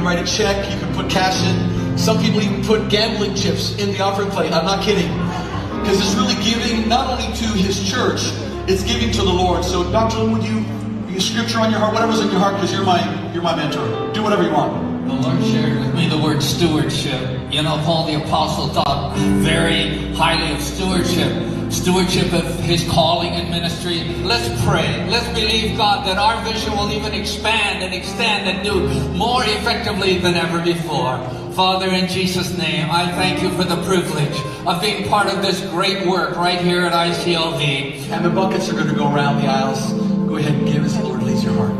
can write a check, you can put cash in. Some people even put gambling chips in the offering plate. I'm not kidding. Because it's really giving not only to his church, it's giving to the Lord. So Dr. Lynn, would you scripture on your heart, whatever's on your heart, because you're my mentor. Do whatever you want. The Lord shared with me the word stewardship. You know, Paul the Apostle thought very highly of stewardship of his calling and ministry. Let's pray. Let's believe God that our vision will even expand and extend and do more effectively than ever before. Father, in Jesus' name, I thank you for the privilege of being part of this great work right here at ICLV. And the buckets are going to go around the aisles. Go ahead and give as the Lord leads your heart.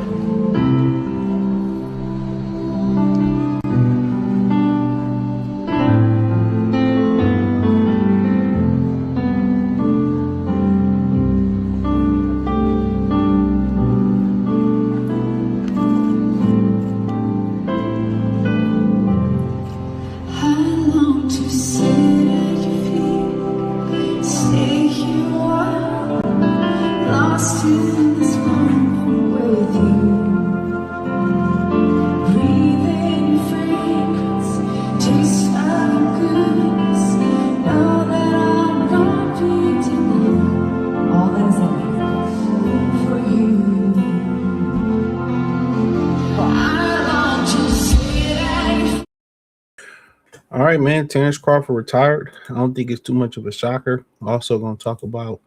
All right, man. Terence Crawford retired. I don't think it's too much of a shocker. Also going to talk about,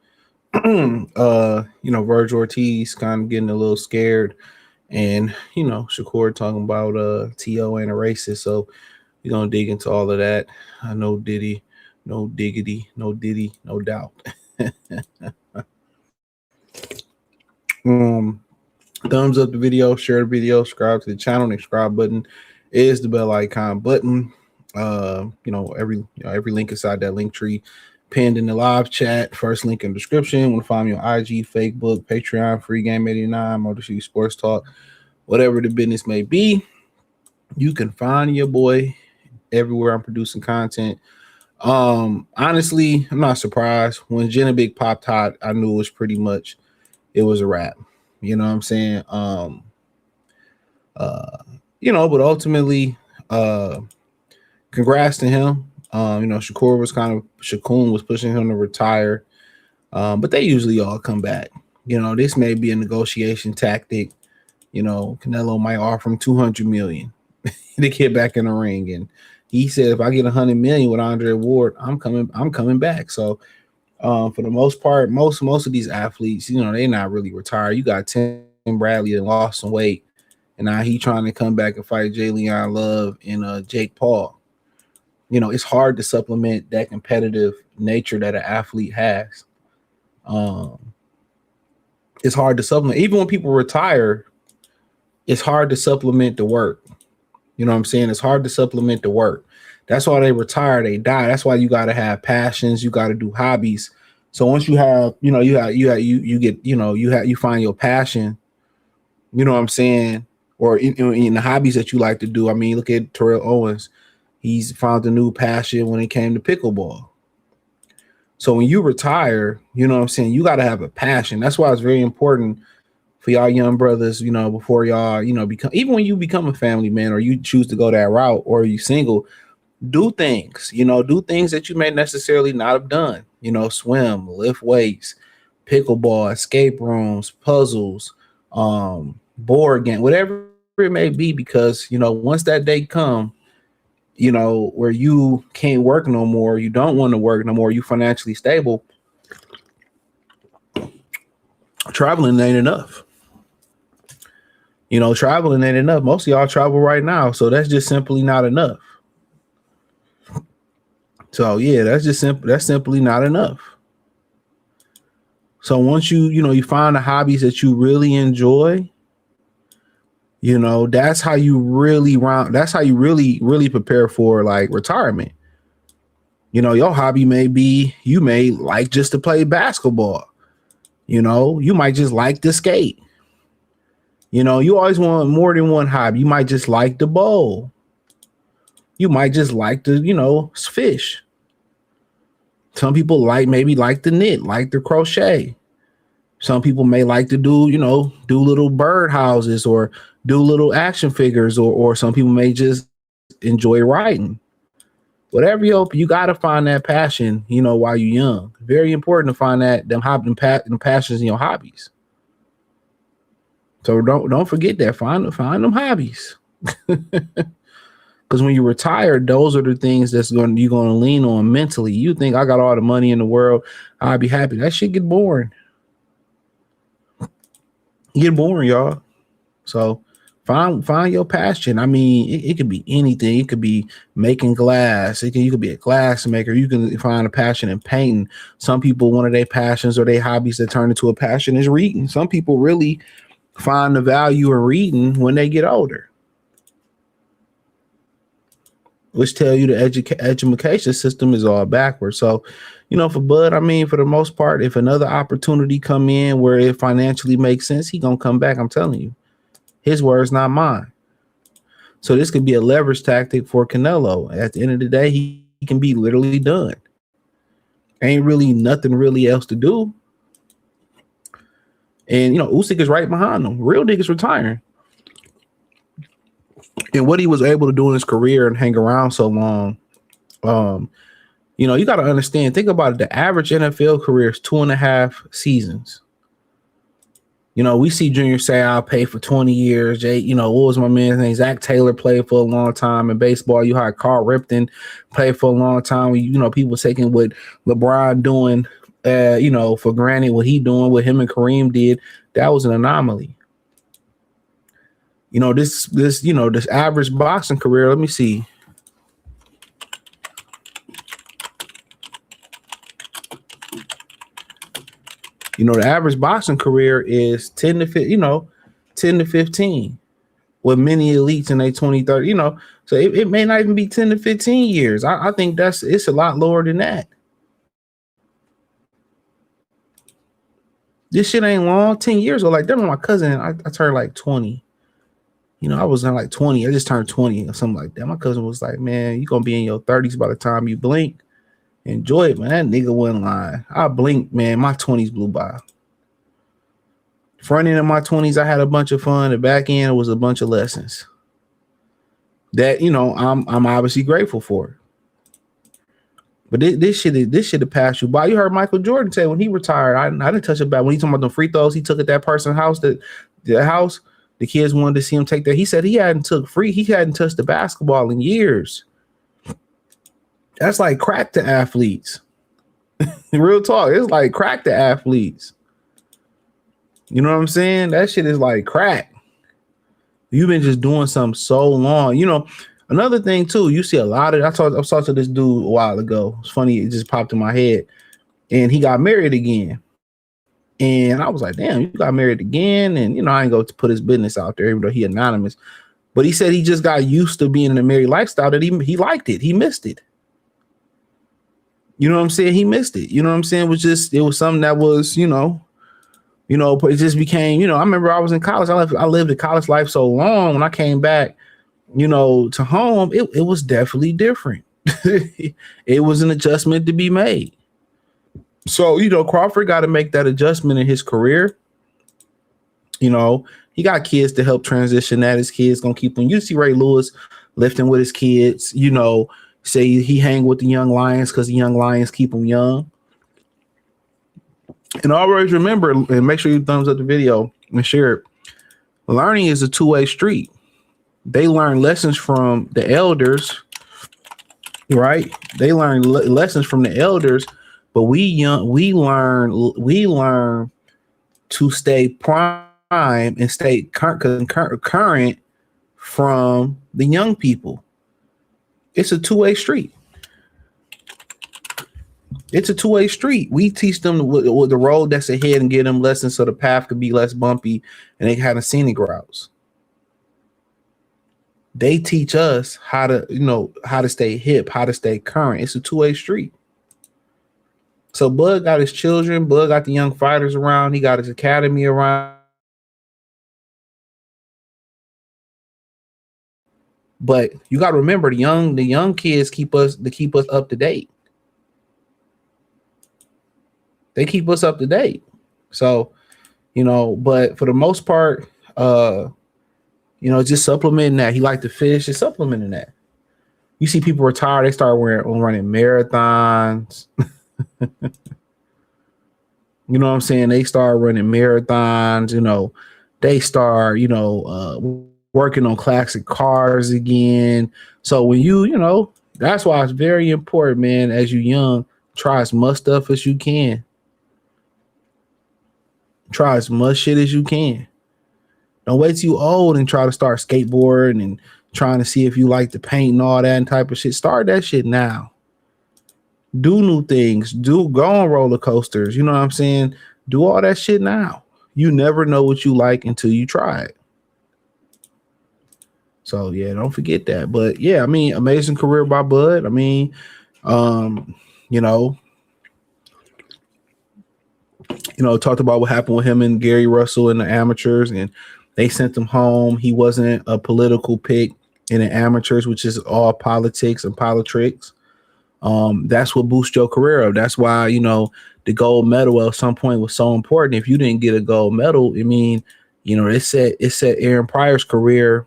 Virgil Ortiz kind of getting a little scared, and Shakur talking about T.O. ain't a racist. So we're gonna dig into all of that. I know Diddy, no diggity, no Diddy, no doubt. Thumbs up the video, share the video, subscribe to the channel. The subscribe button is the bell icon button. Every link inside that link tree pinned in the live chat. First link in the description. Want to find me on IG, Facebook, Patreon, Free Game 89, Motor City Sports Talk, whatever the business may be. You can find your boy everywhere I'm producing content. Honestly, I'm not surprised. When Jenna Big popped hot, I knew it was a wrap. You know what I'm saying? But ultimately, congrats to him. Shakur was pushing him to retire. But they usually all come back. This may be a negotiation tactic. Canelo might offer him $200 million to get back in the ring. And he said, if I get $100 million with Andre Ward, I'm coming back. So for the most part, most of these athletes, they're not really retired. You got Tim Bradley that lost some weight, and now he trying to come back and fight Jay Leon Love and Jake Paul. It's hard to supplement that competitive nature that an athlete has. It's hard to supplement. Even when people retire, it's hard to supplement the work. You know what I'm saying? It's hard to supplement the work. That's why they retire, they die. That's why you got to have passions. You got to do hobbies. So once you have, you find your passion, you know what I'm saying? Or in the hobbies that you like to do. I mean, look at Terrell Owens. He's found a new passion when it came to pickleball. So when you retire, you know what I'm saying, you got to have a passion. That's why it's very important for y'all young brothers, before y'all, even when you become a family man or you choose to go that route or you single, do things that you may necessarily not have done, swim, lift weights, pickleball, escape rooms, puzzles, board game, whatever it may be, because, once that day come, where you can't work no more, you don't want to work no more, you financially stable, traveling ain't enough. Traveling ain't enough. Most of y'all travel right now, so that's just simply not enough. So yeah, that's simply not enough. So once you find the hobbies that you really enjoy, that's how you really prepare for like retirement. Your hobby may be, you may like just to play basketball. You might just like to skate. You always want more than one hobby. You might just like to bowl. You might just like to, fish. Some people maybe like to knit, like to crochet. Some people may like to do little bird houses or do little action figures, or some people may just enjoy writing. Whatever you got to find that passion, while you're young. Very important to find them passions in your hobbies. So don't forget that. Find them hobbies. Because when you retire, those are the things you're going to lean on mentally. You think I got all the money in the world, I'll be happy. That shit get boring. Get boring, y'all. So find your passion. I mean, it could be anything. It could be making glass. You could be a glass maker. You can find a passion in painting. Some people, one of their passions or their hobbies that turn into a passion is reading. Some people really find the value in reading when they get older, which tell you the education system is all backwards. So, for Bud, I mean, for the most part, if another opportunity come in where it financially makes sense, he gonna come back. I'm telling you, his words, not mine. So this could be a leverage tactic for Canelo. At the end of the day, he can be literally done. Ain't really nothing really else to do. And, Usyk is right behind him. Real niggas retiring. And what he was able to do in his career and hang around so long, you got to understand, think about it. The average NFL career is 2.5 seasons. We see Junior say, I'll pay for 20 years. Jay, what was my man's name? Zach Taylor played for a long time in baseball. You had Carl Ripton played for a long time. People taking what LeBron doing, for granted, what he doing, what him and Kareem did. That was an anomaly. This average boxing career, let me see. The average boxing career is 10 to 15 with many elites in their 20, 30, so it may not even be 10 to 15 years. I think it's a lot lower than that. This shit ain't long. 10 years ago, like that was my cousin. I turned like 20. I was in like 20. I just turned 20 or something like that. My cousin was like, man, you're going to be in your 30s by the time you blink. Enjoy it, man. That nigga wasn't lying. I blinked, man. My 20s blew by. Front end of my 20s, I had a bunch of fun. The back end was a bunch of lessons that, I'm obviously grateful for. But this shit have passed you by. You heard Michael Jordan say when he retired, I didn't touch it back. When he talking about the free throws he took at that person's house, the kids wanted to see him take that. He said he hadn't touched the basketball in years. That's like crack to athletes. Real talk. It's like crack to athletes. You know what I'm saying? That shit is like crack. You've been just doing something so long. Another thing too, you see a lot of, I talked to this dude a while ago. It's funny, it just popped in my head. And he got married again. And I was like, damn, you got married again. And I ain't go to put his business out there, even though he anonymous. But he said he just got used to being in a married lifestyle, that he liked it. He missed it. You know what I'm saying? He missed it. You know what I'm saying? It was something that was, but it just became, I remember I was in college. I lived a college life so long. When I came back, to home, it was definitely different. It was an adjustment to be made. So, Crawford got to make that adjustment in his career. He got kids to help transition that. His kids going to keep him. You see Ray Lewis lifting with his kids, say he hang with the young lions because the young lions keep him young. And always remember, and make sure you thumbs up the video and share it. Learning is a two-way street. They learn lessons from the elders, right? They learn lessons from the elders, but we learn to stay prime and stay current from the young people. It's a two-way street. It's a two-way street. We teach them with the road that's ahead and give them lessons so the path could be less bumpy and they have scenic routes. They teach us how to stay hip, how to stay current. It's a two-way street. So Bud got his children. Bud got the young fighters around. He got his academy around. But you got to remember, the young kids keep us up to date. They keep us up to date. So, but for the most part, just supplementing that. He liked to fish, just supplementing that. You see people retire, they start running marathons. You know what I'm saying? They start running marathons, they start, working on classic cars again. So when that's why it's very important, man, as you young, try as much stuff as you can. Try as much shit as you can. Don't wait till you old and try to start skateboarding and trying to see if you like to paint and all that type of shit. Start that shit now. Do new things. Go on roller coasters. You know what I'm saying? Do all that shit now. You never know what you like until you try it. So yeah, don't forget that. But yeah, I mean, amazing career by Bud. I mean, talked about what happened with him and Gary Russell in the amateurs, and they sent him home. He wasn't a political pick in the amateurs, which is all politics and politics. That's what boosts your career up. That's why, the gold medal at some point was so important. If you didn't get a gold medal, I mean, it set Aaron Pryor's career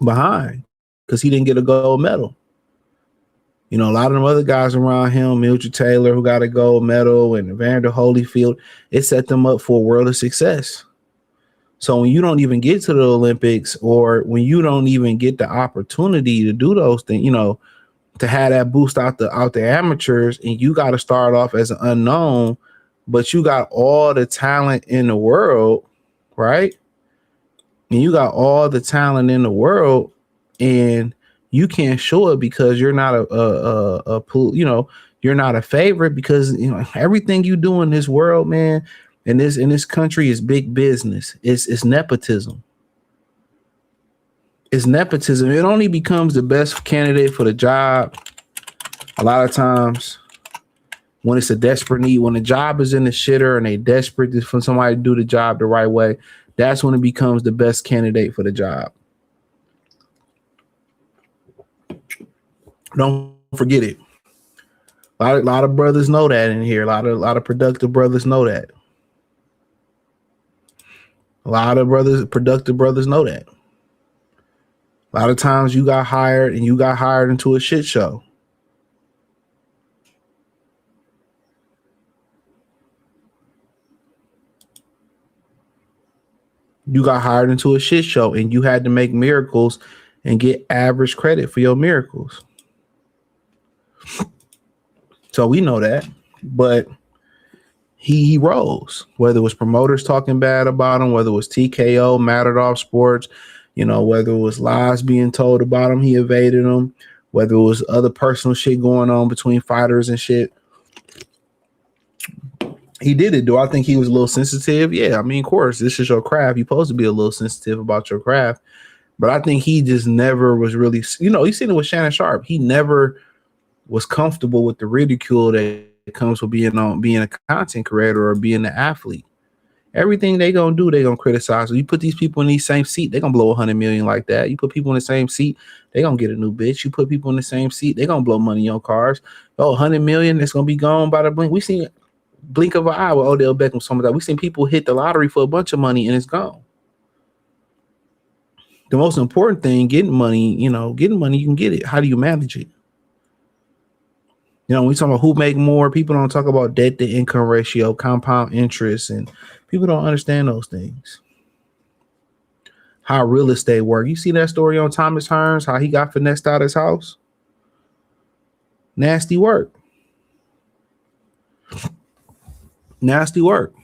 behind because he didn't get a gold medal. A lot of them other guys around him, Mildred Taylor, who got a gold medal, and Evander Holyfield, it set them up for a world of success. So when you don't even get to the Olympics, or when you don't even get the opportunity to do those things, to have that boost out the amateurs, and you got to start off as an unknown, but you got all the talent in the world, right? And you got all the talent in the world, and you can't show it because you're not you're not a favorite, because everything you do in this world, man, in this country is big business. It's nepotism. It's nepotism. It only becomes the best candidate for the job a lot of times when it's a desperate need. When the job is in the shitter and they desperate for somebody to do the job the right way, that's when it becomes the best candidate for the job. Don't forget it. A lot of brothers know that in here. A lot of productive brothers know that. A lot of productive brothers know that. A lot of times you got hired into a shit show. You got hired into a shit show and you had to make miracles and get average credit for your miracles. So we know that, but he rose, whether it was promoters talking bad about him, whether it was TKO, Mattered Off Sports, whether it was lies being told about him, he evaded them, whether it was other personal shit going on between fighters and shit. He did it. Do I think he was a little sensitive? Yeah, I mean, of course, this is your craft. You're supposed to be a little sensitive about your craft. But I think he just never was really, you seen it with Shannon Sharp. He never was comfortable with the ridicule that comes with being a content creator or being an athlete. Everything they gonna do, they gonna criticize. So you put these people in the same seat, they gonna blow 100 million like that. You put people in the same seat, they gonna get a new bitch. You put people in the same seat, they gonna blow money on cars. 100 million, that's gonna be gone by the blink. We seen blink of an eye with Odell Beckham. Some of that. We seen people hit the lottery for a bunch of money and it's gone. The most important thing, getting money, you can get it. How do you manage it? When we talk about who make more, people don't talk about debt to income ratio, compound interest, and people don't understand those things. How real estate work. You see that story on Thomas Hearns, how he got finessed out of his house? Nasty work. Nasty work.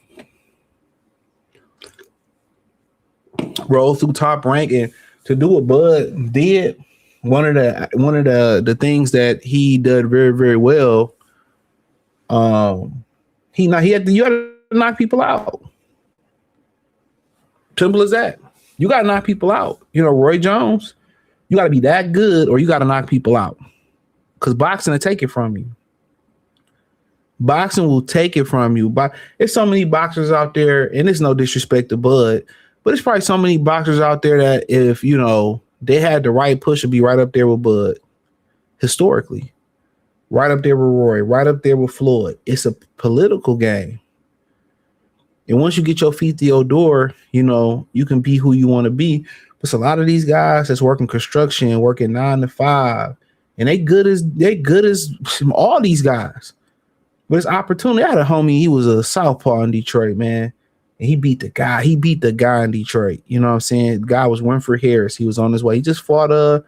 Roll through Top Rank, and to do what Bud did, one of the things that he did very, very well, you had to knock people out. Simple as that. You got to knock people out. Roy Jones, you got to be that good, or you got to knock people out, because boxing will take it from you. Boxing will take it from you. But there's so many boxers out there, and it's no disrespect to Bud, but it's probably so many boxers out there that if they had the right push, to be right up there with Bud historically, right up there with Roy, right up there with Floyd. It's a political game. And once you get your feet to your door, you can be who you want to be. But a lot of these guys that's working construction, working 9 to 5, and they good as all these guys. But it's opportunity. I had a homie, he was a southpaw in Detroit, man. And he beat the guy. He beat the guy in Detroit. You know what I'm saying? The guy was Winfred Harris. He was on his way. He just fought I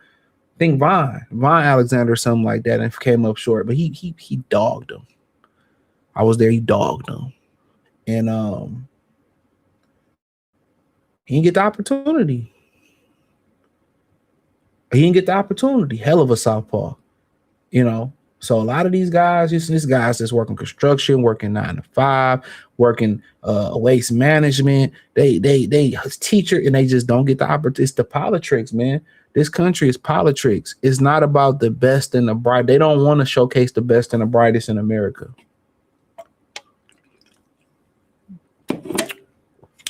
think Von Alexander or something like that, and came up short. But he dogged him. I was there, he dogged him. And he didn't get the opportunity. He didn't get the opportunity. Hell of a southpaw, you know. So a lot of these guys, these guys that's working construction, working 9 to 5, working waste management, they teacher, and they just don't get the opportunity. It's the politics, man. This country is politics. It's not about the best and the bright. They don't want to showcase the best and the brightest in America.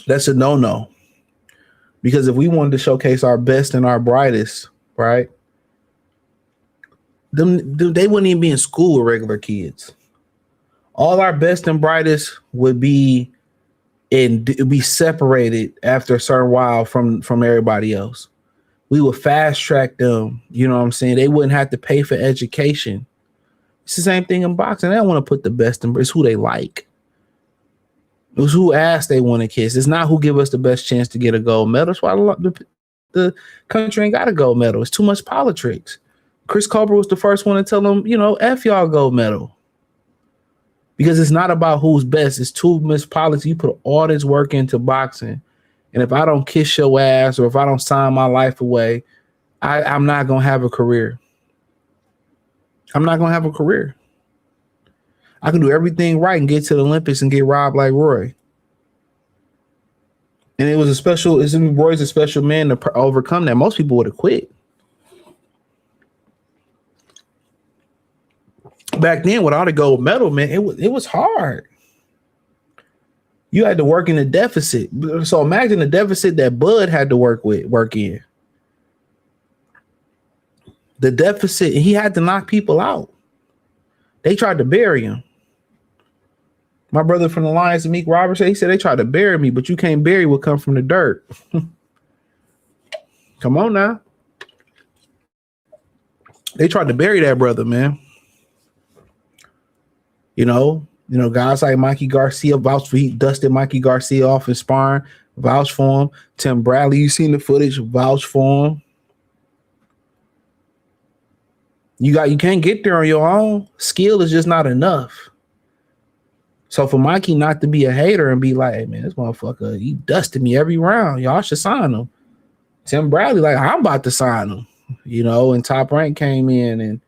That's a no-no. Because if we wanted to showcase our best and our brightest, right? They wouldn't even be in school with regular kids. All our best and brightest would be separated after a certain while from everybody else. We would fast track them. You know what I'm saying? They wouldn't have to pay for education. It's the same thing in boxing. They don't want to put the best in. It's who they like. It's who asked they want to kiss. It's not who give us the best chance to get a gold medal. That's why the country ain't got a gold medal. It's too much politics. Chris Colbert was the first one to tell them, you know, F y'all gold medal. Because it's not about who's best. It's too much politics. You put all this work into boxing. And if I don't kiss your ass or if I don't sign my life away, I'm not going to have a career. I'm not going to have a career. I can do everything right and get to the Olympics and get robbed like Roy. And Roy's a special man to overcome that. Most people would have quit. Back then, without a gold medal, man, it was hard. You had to work in a deficit. So imagine the deficit that Bud had to work in. The deficit, he had to knock people out. They tried to bury him. My brother from the Lions, Meek Robertson, he said they tried to bury me, but you can't bury what come from the dirt. Come on now. They tried to bury that brother, man. You know, guys like Mikey Garcia vouched for. He dusted Mikey Garcia off in sparring, vouched for him. Tim Bradley, you seen the footage, vouched for him. You can't get there on your own. Skill is just not enough. So for Mikey not to be a hater and be like, hey man, this motherfucker, he dusted me every round. Y'all should sign him. Tim Bradley, like, I'm about to sign him. You know, and Top Rank came in and,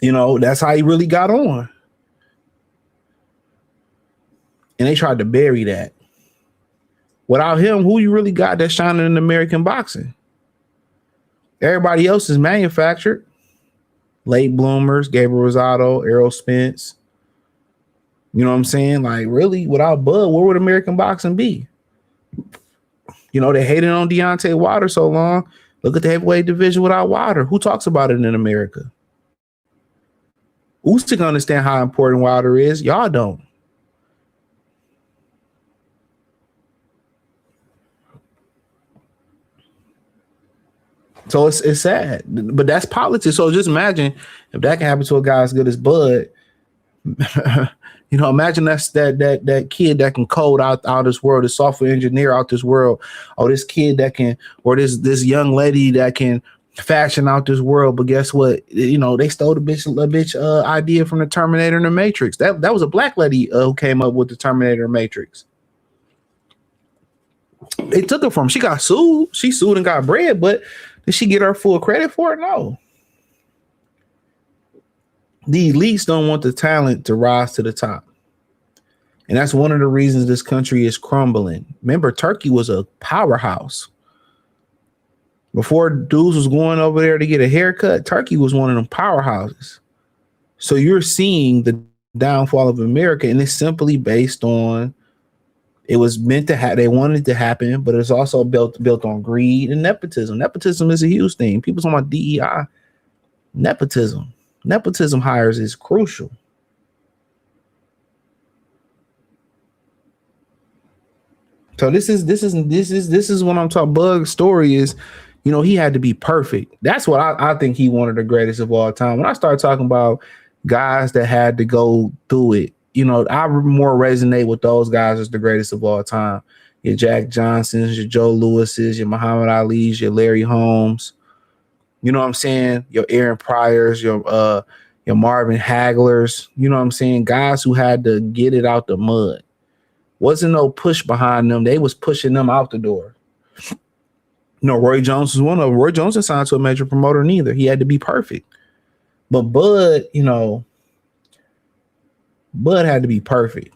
you know, that's how he really got on. And they tried to bury that. Without him, who you really got that's shining in American boxing? Everybody else is manufactured. Late bloomers, Gabriel Rosado, Errol Spence. You know what I'm saying? Like, really, without Bud, where would American boxing be? You know, they hated on Deontay Wilder so long. Look at the heavyweight division without Wilder. Who talks about it in America? Usyk understand how important Wilder is. Y'all don't. So it's sad, but that's politics. So just imagine if that can happen to a guy as good as Bud. You know, imagine that kid that can code out this world, this software engineer out this world, or this kid that can, or this young lady that can fashion out this world. But guess what? You know, they stole the bitch idea from the Terminator and the Matrix. That was a black lady who came up with the Terminator and Matrix. They took it from. She got sued. She sued and got bread, but did she get her full credit for it? No. The elites don't want the talent to rise to the top. And that's one of the reasons this country is crumbling. Remember, Turkey was a powerhouse. Before dudes was going over there to get a haircut, Turkey was one of them powerhouses. So you're seeing the downfall of America, and it's simply based on, it was meant to happen. They wanted it to happen, but it's also built on greed and nepotism. Nepotism is a huge thing. People talking about DEI. Nepotism hires is crucial. So this is what I'm talking. Bug's story is, he had to be perfect. That's what I think he one of the greatest of all time. When I start talking about guys that had to go through it, I more resonate with those guys as the greatest of all time. Your Jack Johnsons, your Joe Lewis's, your Muhammad Ali's, your Larry Holmes. You know what I'm saying? Your Aaron Pryors, your Marvin Haglers. You know what I'm saying? Guys who had to get it out the mud. Wasn't no push behind them. They was pushing them out the door. Roy Jones was one of them. Roy Jones didn't sign to a major promoter neither. He had to be perfect. But Bud, Bud had to be perfect.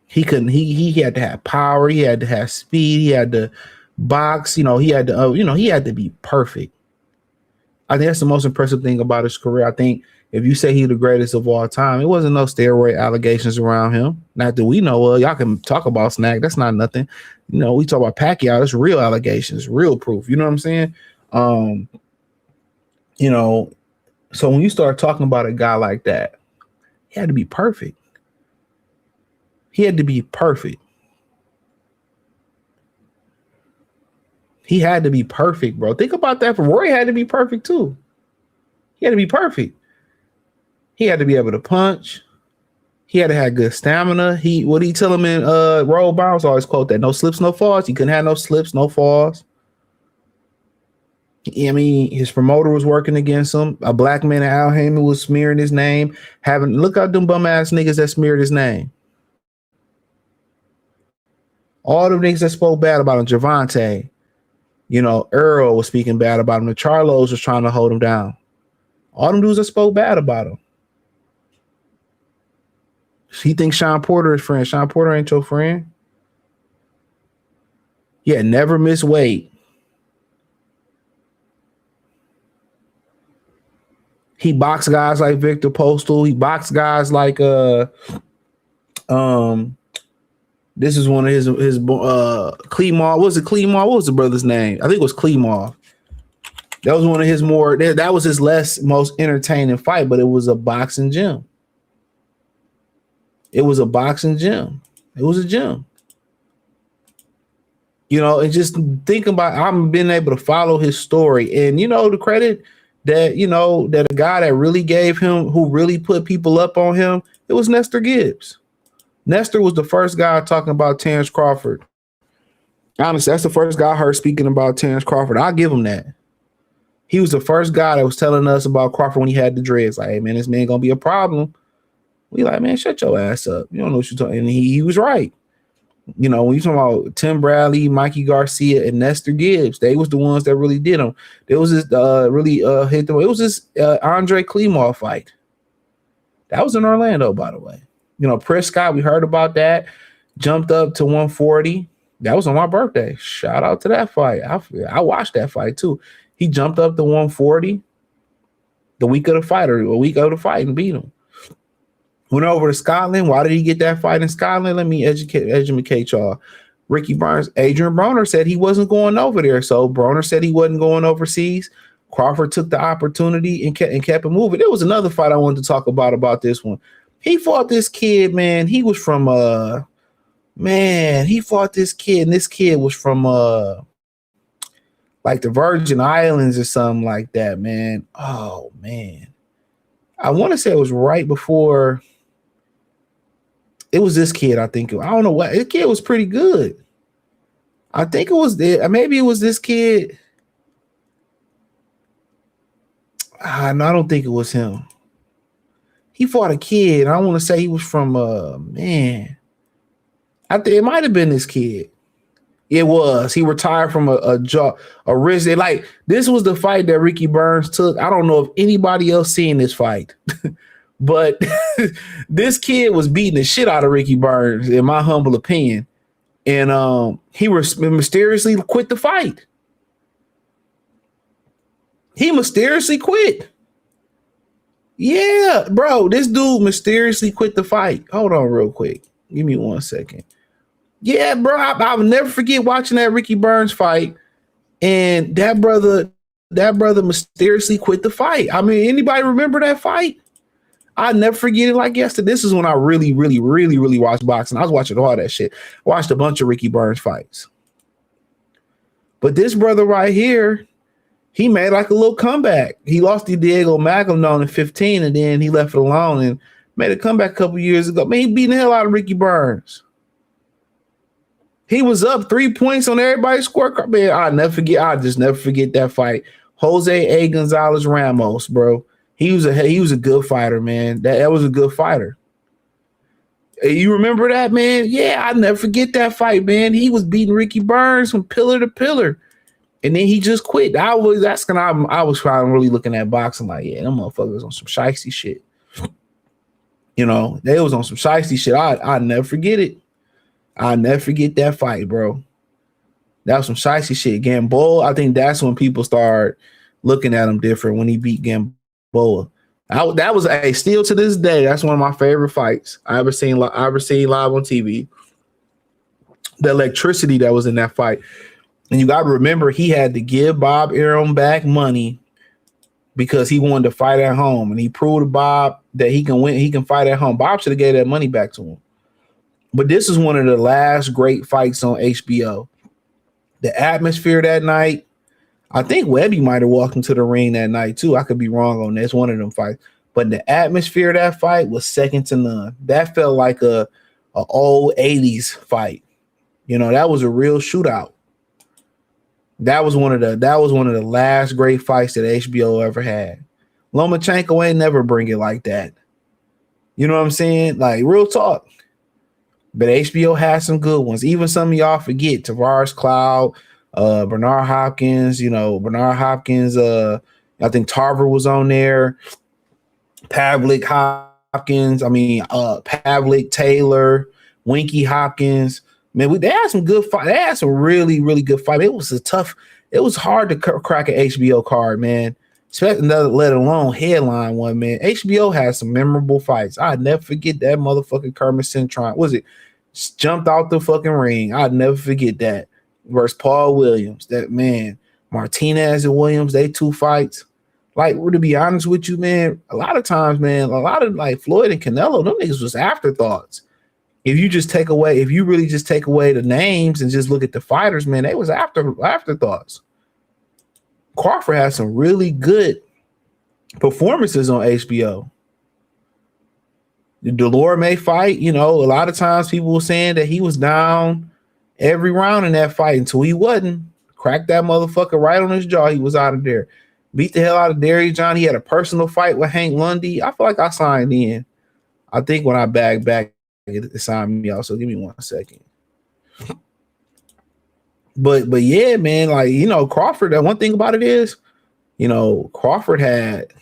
He couldn't. He had to have power. He had to have speed. He had to box. He had to. He had to be perfect. I think that's the most impressive thing about his career. I think if you say he's the greatest of all time, it wasn't no steroid allegations around him. Not that we know of. Y'all can talk about Snack. That's not nothing. We talk about Pacquiao. That's real allegations, real proof. You know what I'm saying? So when you start talking about a guy like that, he had to be perfect. He had to be perfect. He had to be perfect, bro. Think about that. Roy had to be perfect too. He had to be perfect. He had to be able to punch. He had to have good stamina. What he tell him in Roll Bounce, always quote that: no slips, no falls. He couldn't have no slips, no falls. His promoter was working against him. A black man at Al Heyman was smearing his name. Look out them bum ass niggas that smeared his name. All the niggas that spoke bad about him, Javante, Earl was speaking bad about him. The Charlos was trying to hold him down. All them dudes that spoke bad about him. He thinks Sean Porter is friend. Sean Porter ain't your friend. Yeah, never miss weight. He boxed guys like Victor Postal. He boxed guys like this is one of his Clemar. What was it? Clemar? What was the brother's name? I think it was Clemar. That was one of his that was his most entertaining fight, but it was a boxing gym. It was a boxing gym. It was a gym. And just thinking about, I've been able to follow his story, and the credit that that a guy that really gave him, who really put people up on him, it was Nestor Gibbs. Nestor was the first guy talking about Terence Crawford. Honestly, that's the first guy I heard speaking about Terence Crawford. I'll give him that. He was the first guy that was telling us about Crawford when he had the dreads. Like, hey, man, this man gonna be a problem. We like, man, shut your ass up. You don't know what you're talking. And he was right. When you talking about Tim Bradley, Mikey Garcia, and Nestor Gibbs, they was the ones that really did them. There was this hit them. It was this Andre Clemar fight. That was in Orlando, by the way. Prescott, we heard about that. Jumped up to 140. That was on my birthday. Shout out to that fight. I watched that fight too. He jumped up to 140 the week of the fight, or a week of the fight, and beat him. Went over to Scotland. Why did he get that fight in Scotland? Let me educate y'all. Ricky Burns, Adrian Broner said he wasn't going over there. So Broner said he wasn't going overseas. Crawford took the opportunity and kept it moving. There was another fight I wanted to talk about this one. He fought this kid, man. He was from he fought this kid, and this kid was from like the Virgin Islands or something like that, man. Oh man. I want to say it was right before. It was this kid, I think. I don't know what. This kid was pretty good. I think it was maybe it was this kid. No, I don't think it was him. He fought a kid. I want to say he was from man. I think it might have been this kid. It was. He retired from a wrist. Like, this was the fight that Ricky Burns took. I don't know if anybody else seen this fight, but this kid was beating the shit out of Ricky Burns, in my humble opinion. And he mysteriously quit the fight. He mysteriously quit. Yeah, bro, this dude mysteriously quit the fight. Hold on real quick. Give me 1 second. Yeah, bro, I will never forget watching that Ricky Burns fight, and that brother mysteriously quit the fight. I mean, anybody remember that fight? I never forget it like yesterday. This is when I really watched boxing. I was watching all that shit. Watched a bunch of Ricky Burns fights. But this brother right here, he made like a little comeback. He lost to Diego Magallon in 15, and then he left it alone and made a comeback a couple years ago. Man, he beat the hell out of Ricky Burns. He was up 3 points on everybody's scorecard. Man, I'll just never forget that fight. Jose A. Gonzalez Ramos, bro. He was a good fighter, man. That was a good fighter. You remember that, man? Yeah, I'll never forget that fight, man. He was beating Ricky Burns from pillar to pillar. And then he just quit. I was probably really looking at boxing like, yeah, them motherfuckers on some shiesty shit. You know, they was on some shiesty shit. I'll never forget it. I'll never forget that fight, bro. That was some shiesty shit. Gamboa, I think that's when people start looking at him different when he beat Gamboa. That was still to this day. That's one of my favorite fights I ever seen live on TV. The electricity that was in that fight, and you got to remember he had to give Bob Arum back money because he wanted to fight at home, and he proved to Bob that he can win. He can fight at home. Bob should have gave that money back to him. But this is one of the last great fights on HBO. The atmosphere that night. I think Webby might have walked into the ring that night too. I could be wrong on this. One of them fights, but the atmosphere of that fight was second to none. That felt like a old 80s fight. You know, that was a real shootout. That was one of the last great fights that HBO ever had. Lomachenko ain't never bring it like that. You know what I'm saying? Like real talk. But HBO has some good ones. Even some of y'all forget Tavares Cloud. Bernard Hopkins, I think Tarver was on there. Pavlik Hopkins, Pavlik Taylor, Winky Hopkins. Man, they had some good fight. They had some really good fight. It was hard to crack an HBO card, man. Especially let alone headline one, man. HBO has some memorable fights. I'd never forget that motherfucking Kermit Cintron. Jumped out the fucking ring. I'd never forget that. Versus Paul Williams. That man, Martinez and Williams, they two fights. Like, to be honest with you, man, a lot of times, man, a lot of like Floyd and Canelo, them niggas was afterthoughts. If you really just take away the names and just look at the fighters, man, they was afterthoughts. Crawford had some really good performances on HBO. The Delorme fight, you know, a lot of times people were saying that he was down every round in that fight until he wasn't. Cracked that motherfucker right on his jaw. He was out of there. Beat the hell out of Derry John. He had a personal fight with Hank Lundy. I feel like I signed in. I think when I back, it signed me out. So give me 1 second. But yeah, man, like, you know, Crawford, that one thing about it is, you know, Crawford had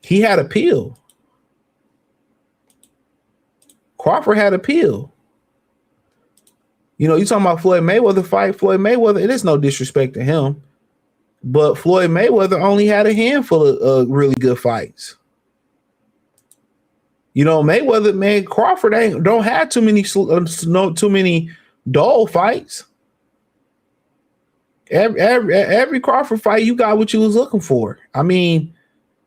he had appeal. Crawford had appeal. You know, you talking about Floyd Mayweather fight. Floyd Mayweather, it is no disrespect to him, but Floyd Mayweather only had a handful of really good fights. You know, Mayweather, man, Crawford don't have too many dull fights. Every Crawford fight, you got what you was looking for. I mean,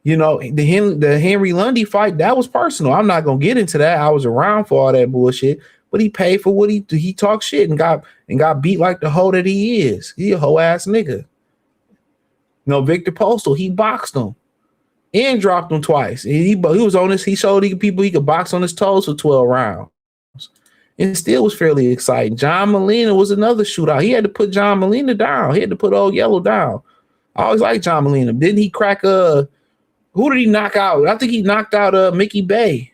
you know, the Henry Lundy fight, that was personal. I'm not gonna get into that. I was around for all that bullshit. But he paid for what he talked shit and got beat like the hoe that he is. He a hoe ass nigga. You know, Victor Postal, he boxed him and dropped him twice. He was on this. He showed people he could box on his toes for 12 rounds. And still was fairly exciting. John Molina was another shootout. He had to put John Molina down. He had to put Old Yellow down. I always liked John Molina. Didn't he crack who did he knock out? I think he knocked out Mickey Bay.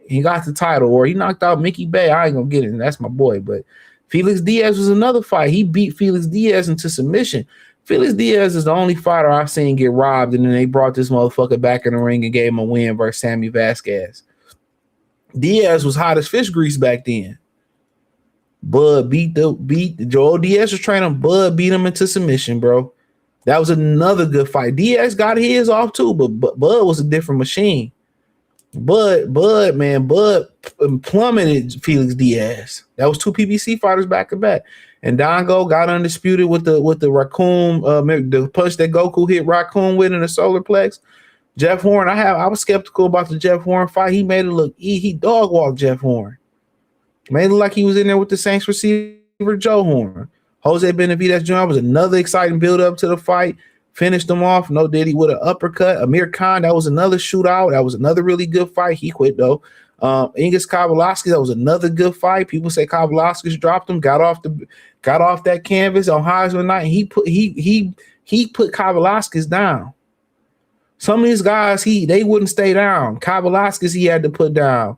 He got the title, or he knocked out Mickey Bay. I ain't gonna get it. That's my boy. But Felix Diaz was another fight. He beat Felix Diaz into submission. Felix Diaz is the only fighter I've seen get robbed, and then they brought this motherfucker back in the ring and gave him a win versus Sammy Vasquez. Diaz was hot as fish grease back then. Bud beat Joel Diaz was training. Bud beat him into submission, bro. That was another good fight. Diaz got his off too, but Bud was a different machine. Bud plummeted Felix Diaz. That was two PBC fighters back to back. And Dongo got undisputed with the raccoon, the punch that Goku hit Raccoon with in the solar plex. Jeff Horn, I was skeptical about the Jeff Horn fight. He made it look he dog walked Jeff Horn. Made it look like he was in there with the Saints receiver Joe Horn. Jose Benavidez Jr. was another exciting build up to the fight. Finished him off. No Diddy with an uppercut. Amir Khan, that was another shootout. That was another really good fight. He quit though. Ingus Kavalauskas, that was another good fight. People say Kavalauskas dropped him, got off that canvas on Heisman night. He put Kavalauskas down. Some of these guys, they wouldn't stay down. Kavalauskas, he had to put down.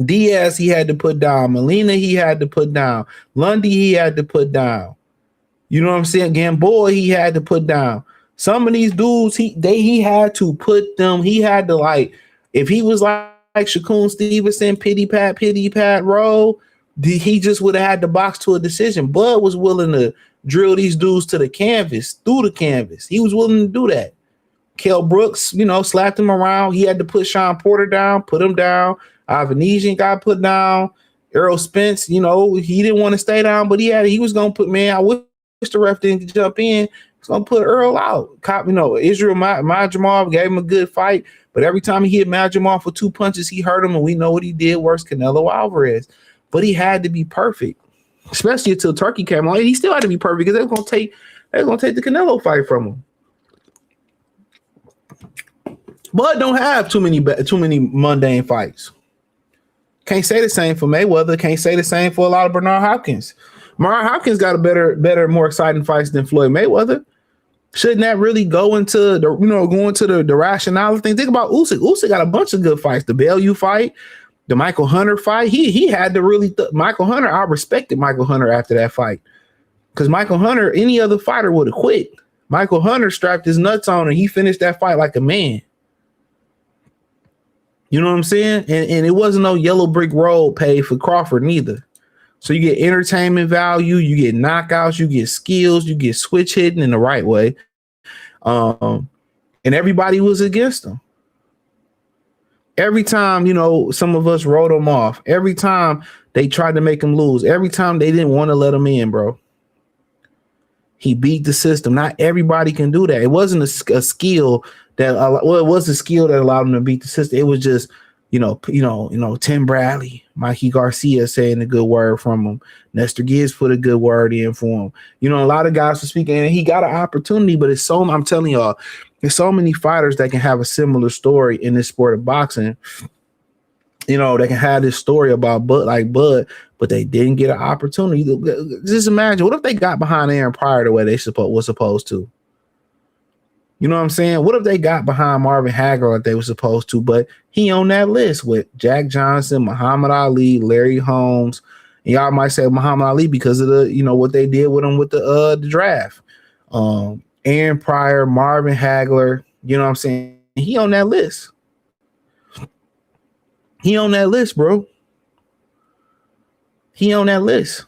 Diaz, he had to put down. Molina, he had to put down. Lundy, he had to put down. You know what I'm saying? Gamboa, he had to put down. Some of these dudes, he had to put them. He had to, like, if he was like Shakur Stevenson, pity pat roll, he just would have had to box to a decision. Bud was willing to drill these dudes to the canvas, through the canvas. He was willing to do that. Kell Brooks, slapped him around. He had to put Sean Porter down, put him down. Avanesian got put down. Errol Spence, he didn't want to stay down, but he was going to put, I wish the ref didn't jump in. He's going to put Earl out. Israel Majamov gave him a good fight, but every time he hit Majamov for 2 punches, he hurt him, and we know what he did worse, Canelo Alvarez. But he had to be perfect, especially until Turkey came on. He still had to be perfect because they're going to take the Canelo fight from him. Bud don't have too many mundane fights. Can't say the same for Mayweather. Can't say the same for a lot of Bernard Hopkins. Bernard Hopkins got a better, more exciting fights than Floyd Mayweather. Shouldn't that really go into the rationale of things? Think about Usyk. Usyk got a bunch of good fights. The Bellew fight, the Michael Hunter fight. He had to really Michael Hunter. I respected Michael Hunter after that fight because Michael Hunter, any other fighter would have quit. Michael Hunter strapped his nuts on and he finished that fight like a man. You know what I'm saying? And it wasn't no yellow brick road paid for Crawford neither. So you get entertainment value, you get knockouts, you get skills, you get switch hitting in the right way. And everybody was against him. Every time, some of us wrote him off. Every time they tried to make him lose. Every time they didn't want to let him in, bro. He beat the system. Not everybody can do that. It wasn't a skill it was a skill that allowed him to beat the system. It was just, Tim Bradley, Mikey Garcia saying a good word from him. Nestor Gibbs put a good word in for him. A lot of guys were speaking, and he got an opportunity, but I'm telling y'all, there's so many fighters that can have a similar story in this sport of boxing. They can have this story about Bud, but they didn't get an opportunity. Just imagine, what if they got behind Aaron Pryor the way they was supposed to? You know what I'm saying? What if they got behind Marvin Hagler like they were supposed to? But he on that list with Jack Johnson, Muhammad Ali, Larry Holmes. And y'all might say Muhammad Ali because of the, what they did with him with the draft. Aaron Pryor, Marvin Hagler, you know what I'm saying? He on that list. He on that list, bro. He on that list.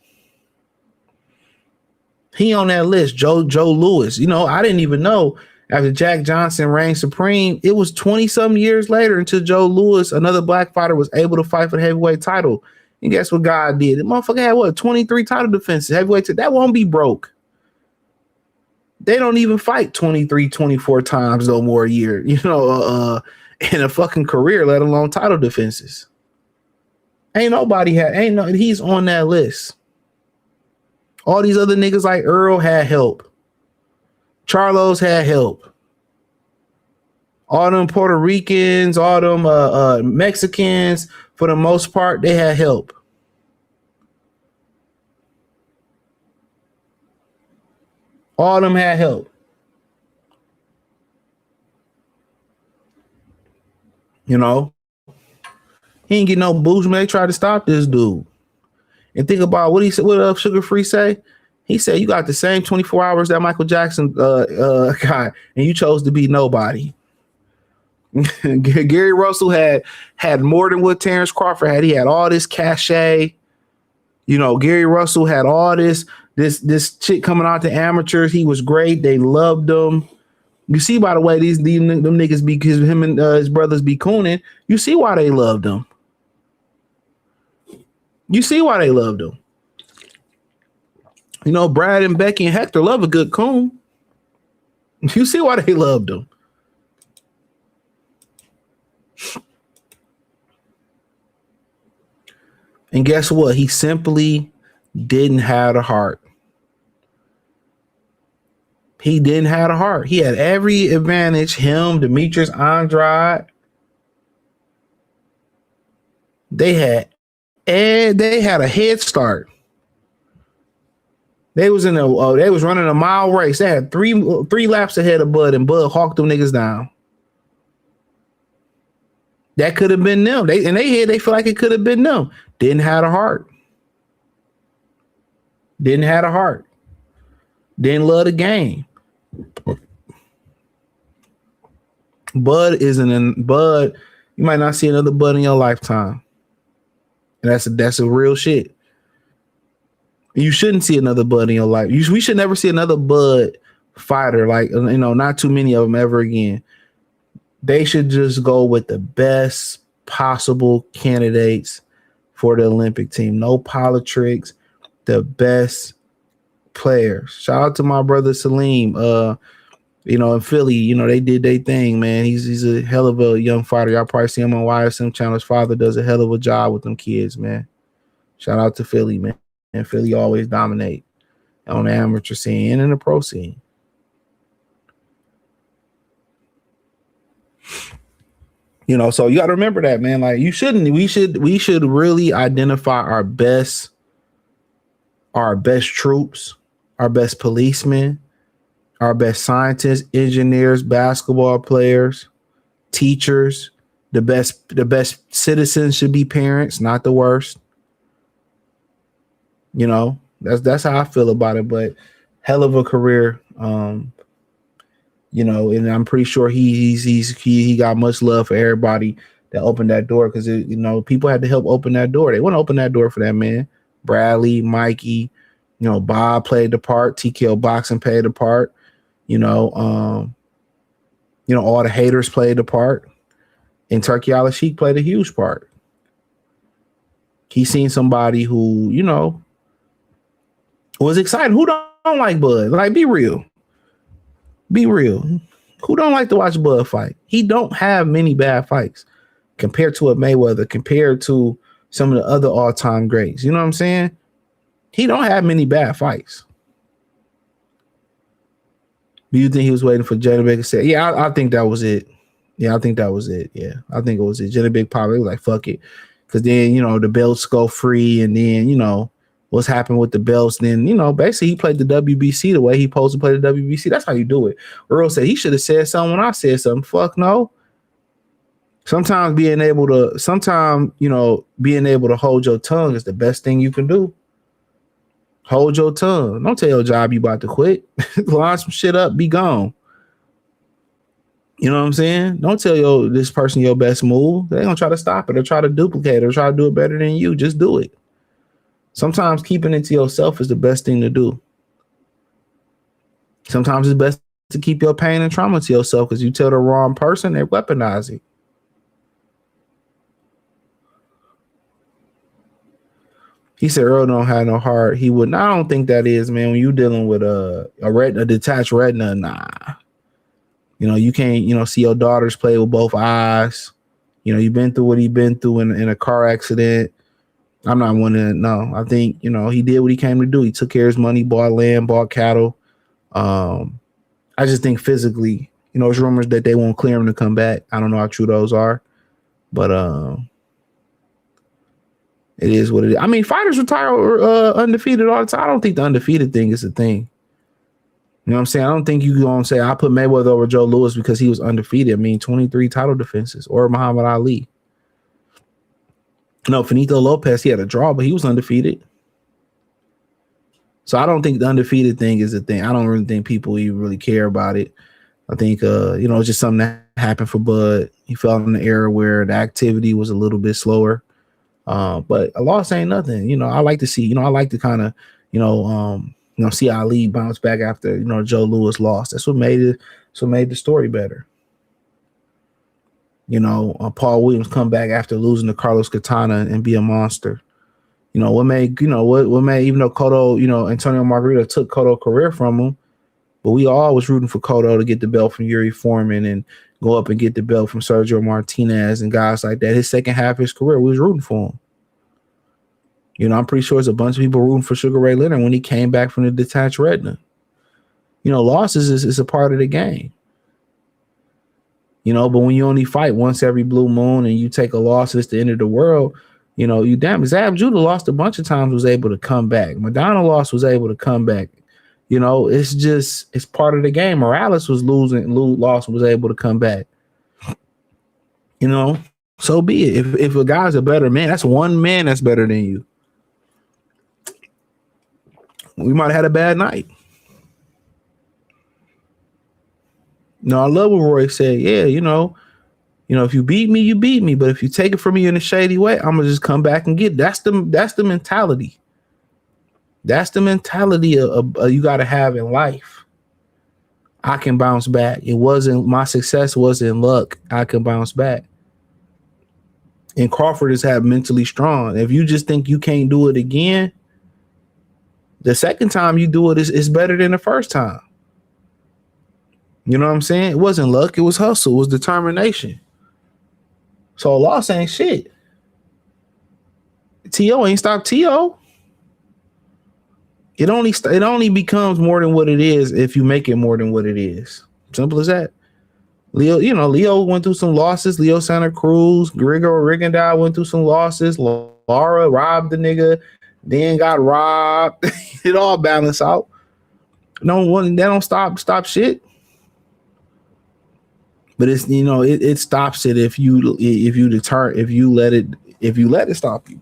He on that list. Joe Louis. I didn't even know. After Jack Johnson reigned supreme, it was 20-some years later until Joe Louis, another black fighter, was able to fight for the heavyweight title. And guess what God did? The motherfucker had 23 title defenses. Heavyweight, that won't be broke. They don't even fight 23, 24 times no more a year, in a fucking career, let alone title defenses. He's on that list. All these other niggas like Earl had help. Charlos had help. All them Puerto Ricans, all them Mexicans, for the most part, they had help. All of them had help. He ain't get no boost when they tried to stop this dude. And think about what he said. What Sugar Free say? He said, you got the same 24 hours that Michael Jackson got, and you chose to be nobody. Gary Russell had more than what Terence Crawford had. He had all this cachet. Gary Russell had all this chick coming out to amateurs. He was great. They loved him. You see, by the way, them niggas because him and his brothers be cooning. You see why they loved him. You see why they loved him. Brad and Becky and Hector love a good coon. You see why they loved him. And guess what? He simply didn't have a heart. He didn't have a heart. He had every advantage. Him, Demetrius Andrade. They had a head start. They was running a mile race. They had three laps ahead of Bud, and Bud hawked them niggas down. That could have been them. They feel like it could have been them. Didn't have a heart. Didn't have a heart. Didn't love the game. Bud, you might not see another Bud in your lifetime. And that's a real shit. You shouldn't see another Bud in your life. We should never see another Bud fighter, like, you know, not too many of them ever again. They should just go with the best possible candidates for the Olympic team. No politics, the best players. Shout out to my brother Salim. You know, in Philly, you know, they did their thing, man. He's a hell of a young fighter. Y'all probably see him on YSM channel. His father does a hell of a job with them kids, man. Shout out to Philly, man. And Philly always dominate on the amateur scene and in the pro scene. You know, so you got to remember that, man. Like, we should really identify our best troops, our best policemen, our best scientists, engineers, basketball players, teachers. The best citizens should be parents, not the worst. You know, that's how I feel about it. But hell of a career. You know, and I'm pretty sure he got much love for everybody that opened that door, because you know, people had to help open that door. They want to open that door for that man. Bradley, Mikey, you know, Bob played the part. TKO Boxing played the part. You know, all the haters played the part, and Turkey Al Sheikh played a huge part. He seen somebody who, you know, was excited. Who don't like Bud? Like, be real. Be real. Who don't like to watch Bud fight? He don't have many bad fights compared to a Mayweather, compared to some of the other all-time greats. You know what I'm saying? He don't have many bad fights. Do you think he was waiting for Jenna Big to say, yeah, I think that was it. Yeah, I think that was it. Yeah, I think it was it. Jenna Big probably was like, fuck it. Because then, you know, the belts go free, and then, you know, what's happened with the belts. Then, you know, basically he played the WBC the way he supposed to play the WBC. That's how you do it. Earl said he should have said something when I said something. Fuck no. Sometimes being able to hold your tongue is the best thing you can do. Hold your tongue. Don't tell your job you about to quit. Line some shit up, be gone. You know what I'm saying? Don't tell this person your best move. They're gonna try to stop it or try to duplicate it or try to do it better than you. Just do it. Sometimes keeping it to yourself is the best thing to do. Sometimes it's best to keep your pain and trauma to yourself, because you tell the wrong person, they weaponize it. He said Earl don't have no heart. He wouldn't. I don't think that is, man. When you dealing with a detached retina, nah. You know, you can't, you know, see your daughters play with both eyes. You know, you've been through what he's been through in a car accident. I'm not one to know. I think, you know, he did what he came to do. He took care of his money, bought land, bought cattle. I just think physically, you know, there's rumors that they won't clear him to come back. I don't know how true those are, but it is what it is. I mean, fighters retire undefeated all the time. I don't think the undefeated thing is a thing. You know what I'm saying? I don't think you going to say I put Mayweather over Joe Louis because he was undefeated. I mean, 23 title defenses, or Muhammad Ali. No, Finito Lopez, he had a draw, but he was undefeated. So I don't think the undefeated thing is a thing. I don't really think people even really care about it. I think, you know, it's just something that happened for Bud. He fell in an era where the activity was a little bit slower. But a loss ain't nothing. You know, I like to see, you know, I like to kind of, see Ali bounce back after, you know, Joe Louis lost. That's what made the story better. You know, Paul Williams come back after losing to Carlos Katana and be a monster. You know, what made, even though Cotto, Antonio Margarito took Cotto's career from him, but we all was rooting for Cotto to get the belt from Yuri Foreman and go up and get the belt from Sergio Martinez and guys like that. His second half of his career, we was rooting for him. You know, I'm pretty sure it's a bunch of people rooting for Sugar Ray Leonard when he came back from the detached retina. You know, losses is a part of the game. You know, but when you only fight once every blue moon and you take a loss, it's the end of the world. You know, you damn. Zab Judah lost a bunch of times, was able to come back. Madonna lost, was able to come back. You know, it's part of the game. Morales was lost, was able to come back. You know, so be it. If a guy's a better man, that's one man that's better than you. We might have had a bad night. No, I love what Roy said. Yeah, you know, if you beat me, you beat me. But if you take it from me in a shady way, I'm gonna just come back and get it. That's the mentality. That's the mentality of you got to have in life. I can bounce back. My success wasn't luck. I can bounce back. And Crawford is mentally strong. If you just think you can't do it again, the second time you do it is better than the first time. You know what I'm saying? It wasn't luck. It was hustle. It was determination. So a loss ain't shit. T.O. ain't stopped T.O. It only becomes more than what it is if you make it more than what it is. Simple as that. Leo went through some losses. Leo Santa Cruz, Grigor Rigondeaux went through some losses. Laura robbed the nigga, then got robbed. It all balanced out. That don't stop shit. But it's it stops it if you let it stop you.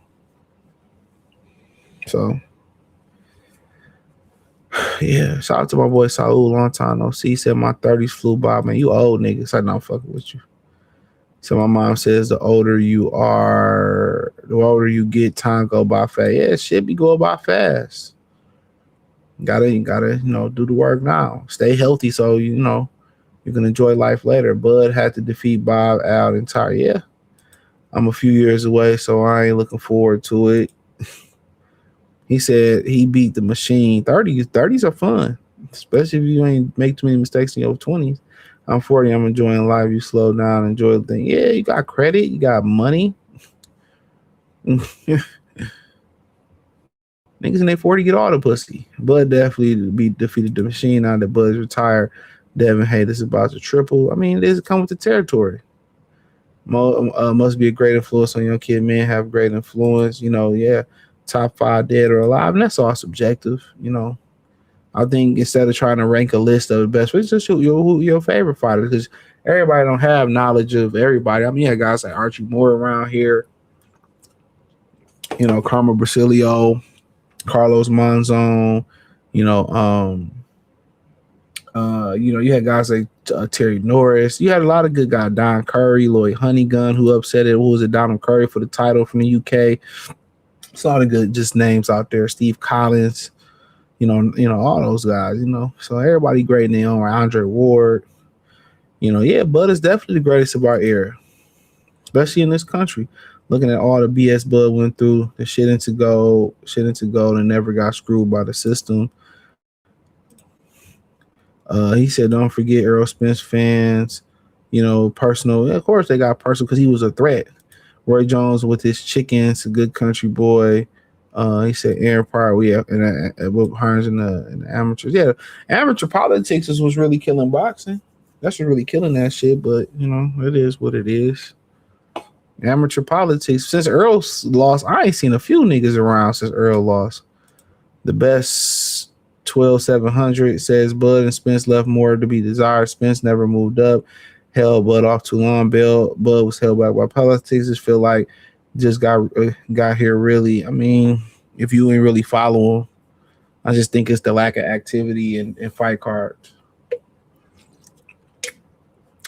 So yeah, shout out to my boy Saul. Long time no see. He said my 30s flew by, man. You old niggas. I not fucking with you. So my mom says the older you get, time go by fast. Yeah, shit be going by fast. Gotta do the work now. Stay healthy so you can enjoy life later. Bud had to defeat Bob, Al, and Ty. Yeah, I'm a few years away, so I ain't looking forward to it. He said he beat the machine. 30s are fun, especially if you ain't make too many mistakes in your 20s. I'm 40. I'm enjoying life. You slow down, enjoy the thing. Yeah, you got credit. You got money. Niggas in their 40 get all the pussy. Bud definitely defeated the machine. Now that Bud's retired, Devin, hey, this is about to triple. I mean, this come with the territory. Must be a great influence on your kid. Men have great influence. Yeah. Top 5 dead or alive, and that's all subjective. I think instead of trying to rank a list of the best, it's just your favorite fighter, because everybody don't have knowledge of everybody. I mean, you have guys like Archie Moore around here, Carmen Brasilio, Carlos Monzon, you had guys like Terry Norris. You had a lot of good guys, Don Curry, Lloyd Honeygun, who upset it. What was it, Donald Curry for the title from the UK? It's a lot of good just names out there. Steve Collins, all those guys, So everybody great in their own right. Andre Ward, Bud is definitely the greatest of our era, especially in this country. Looking at all the BS Bud went through, the shit into gold, and never got screwed by the system. He said, don't forget Errol Spence fans, personal. Of course, they got personal because he was a threat. Roy Jones with his chickens, a good country boy. He said Aaron Pryor, and Will Hearns in the amateurs. Yeah, amateur politics is what's really killing boxing. That's what's really killing that shit. But it is what it is. Amateur politics. Since Earl lost, I ain't seen a few niggas around since Earl lost. The best 12,700 says Bud and Spence left more to be desired. Spence never moved up. Held Bud off too long. Bud was held back by politics. Just feel like just got here really. I mean, if you ain't really follow him, I just think it's the lack of activity and fight cards.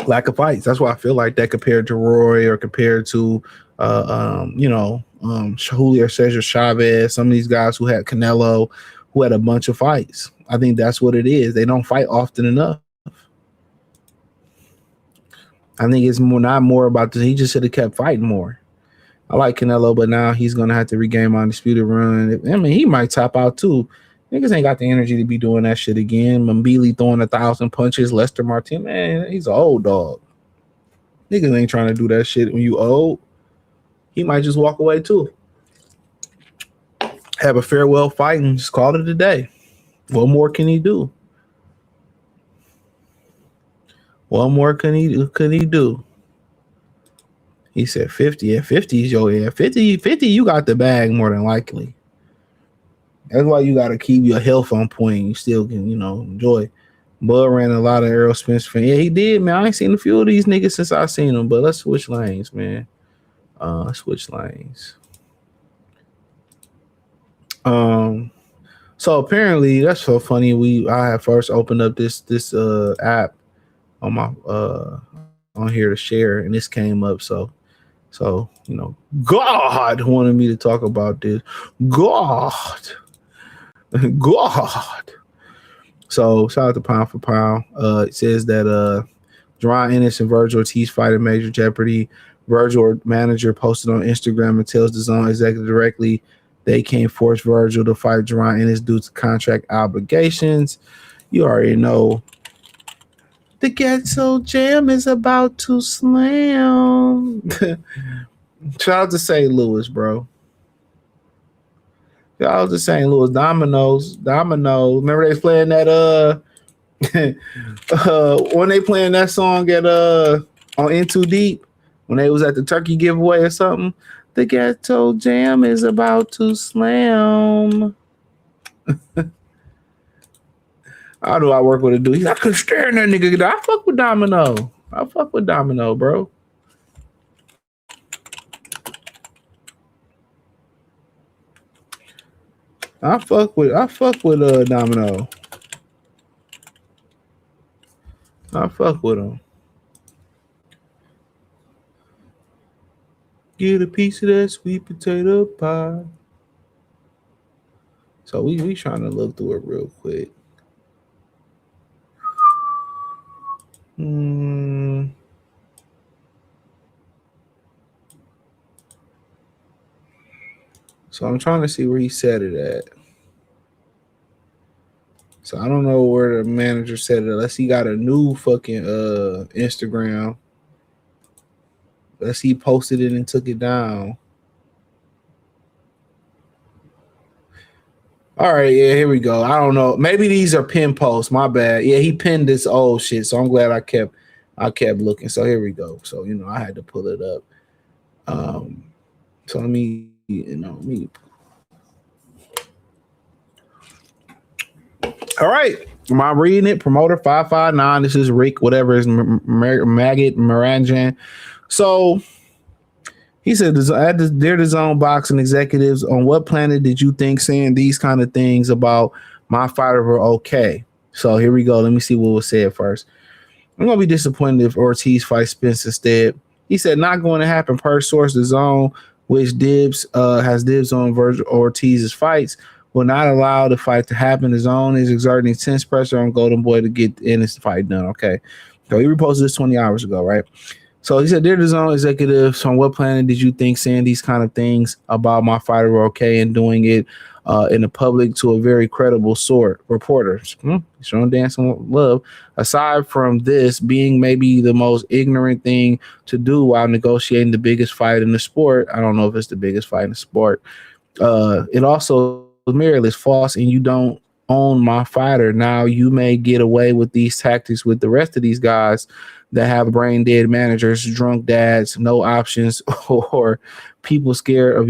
Lack of fights. That's why I feel like that compared to Roy or compared to Julio Cesar Chavez, some of these guys who had Canelo, who had a bunch of fights. I think that's what it is. They don't fight often enough. I think it's not more about this. He just should have kept fighting more. I like Canelo, but now he's going to have to regain my undisputed run. I mean, he might top out too. Niggas ain't got the energy to be doing that shit again. Mbili throwing 1,000 punches. Lester Martin, man, he's an old dog. Niggas ain't trying to do that shit when you old. He might just walk away too. have a farewell fight and just call it a day. What more can he do? What more can he do? He said 50. Yeah, 50 is your 50, you got the bag more than likely. That's why you gotta keep your health on point. You still can, enjoy. Bud ran a lot of Errol Spence fans. Yeah, he did, man. I ain't seen a few of these niggas since I seen them, but let's switch lanes, man. Switch lanes. So apparently that's so funny. I had first opened up this app on my on here to share, and this came up. So God wanted me to talk about this. God. So shout out to Pound for Pound. It says that Jerron Ennis and Virgil Ortiz fight in Major Jeopardy. Virgil manager posted on Instagram and tells the Zone executive directly they can't force Virgil to fight Jerron Ennis due to contract obligations. You already know. The Ghetto Jam is about to slam. Shout out to St. Louis, bro. Shout out to St. Louis. Dominoes. Remember they was playing that when they playing that song at on In Too Deep when they was at the turkey giveaway or something. The Ghetto Jam is about to slam. How do I work with a dude? He's like, I couldn't stand that nigga. I fuck with Domino. Bro. I fuck with Domino. I fuck with him. Get a piece of that sweet potato pie. So we trying to look through it real quick. So I'm trying to see where he said it at. So I don't know where the manager said it, unless he got a new fucking Instagram. Unless he posted it and took it down. All right, yeah, here we go. I don't know. Maybe these are pin posts. My bad. Yeah, he pinned this old shit. So I'm glad I kept looking. So here we go. So I had to pull it up. So let me. All right. Am I reading it? Promoter 559. This is Rick, whatever is Maggot Maranjan. So he said, they're the Zone boxing executives. On what planet did you think saying these kind of things about my fighter were okay? So here we go. Let me see what was said first. I'm going to be disappointed if Ortiz fights Spence instead. He said, not going to happen per source. The Zone, which has dibs on Virgil Ortiz's fights, will not allow the fight to happen. The Zone is exerting intense pressure on Golden Boy to get Ennis fight done. Okay. So he reposted this 20 hours ago, right? So he said, they're the Zone executives. On what planet did you think saying these kind of things about my fighter were okay and doing it in the public to a very credible reporters? Showing dancing love. Aside from this being maybe the most ignorant thing to do while negotiating the biggest fight in the sport, I don't know if it's the biggest fight in the sport. It also meritless, false, and you don't own my fighter. Now you may get away with these tactics with the rest of these guys that have brain dead managers, drunk dads, no options, or people scared of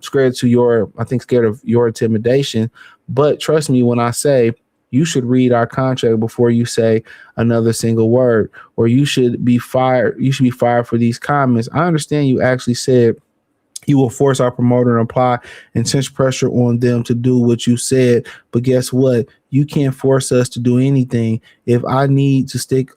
scared of your intimidation. But trust me when I say you should read our contract before you say another single word, or you should be fired. You should be fired for these comments. I understand you actually said you will force our promoter and apply intense pressure on them to do what you said. But guess what? You can't force us to do anything. If I need to stick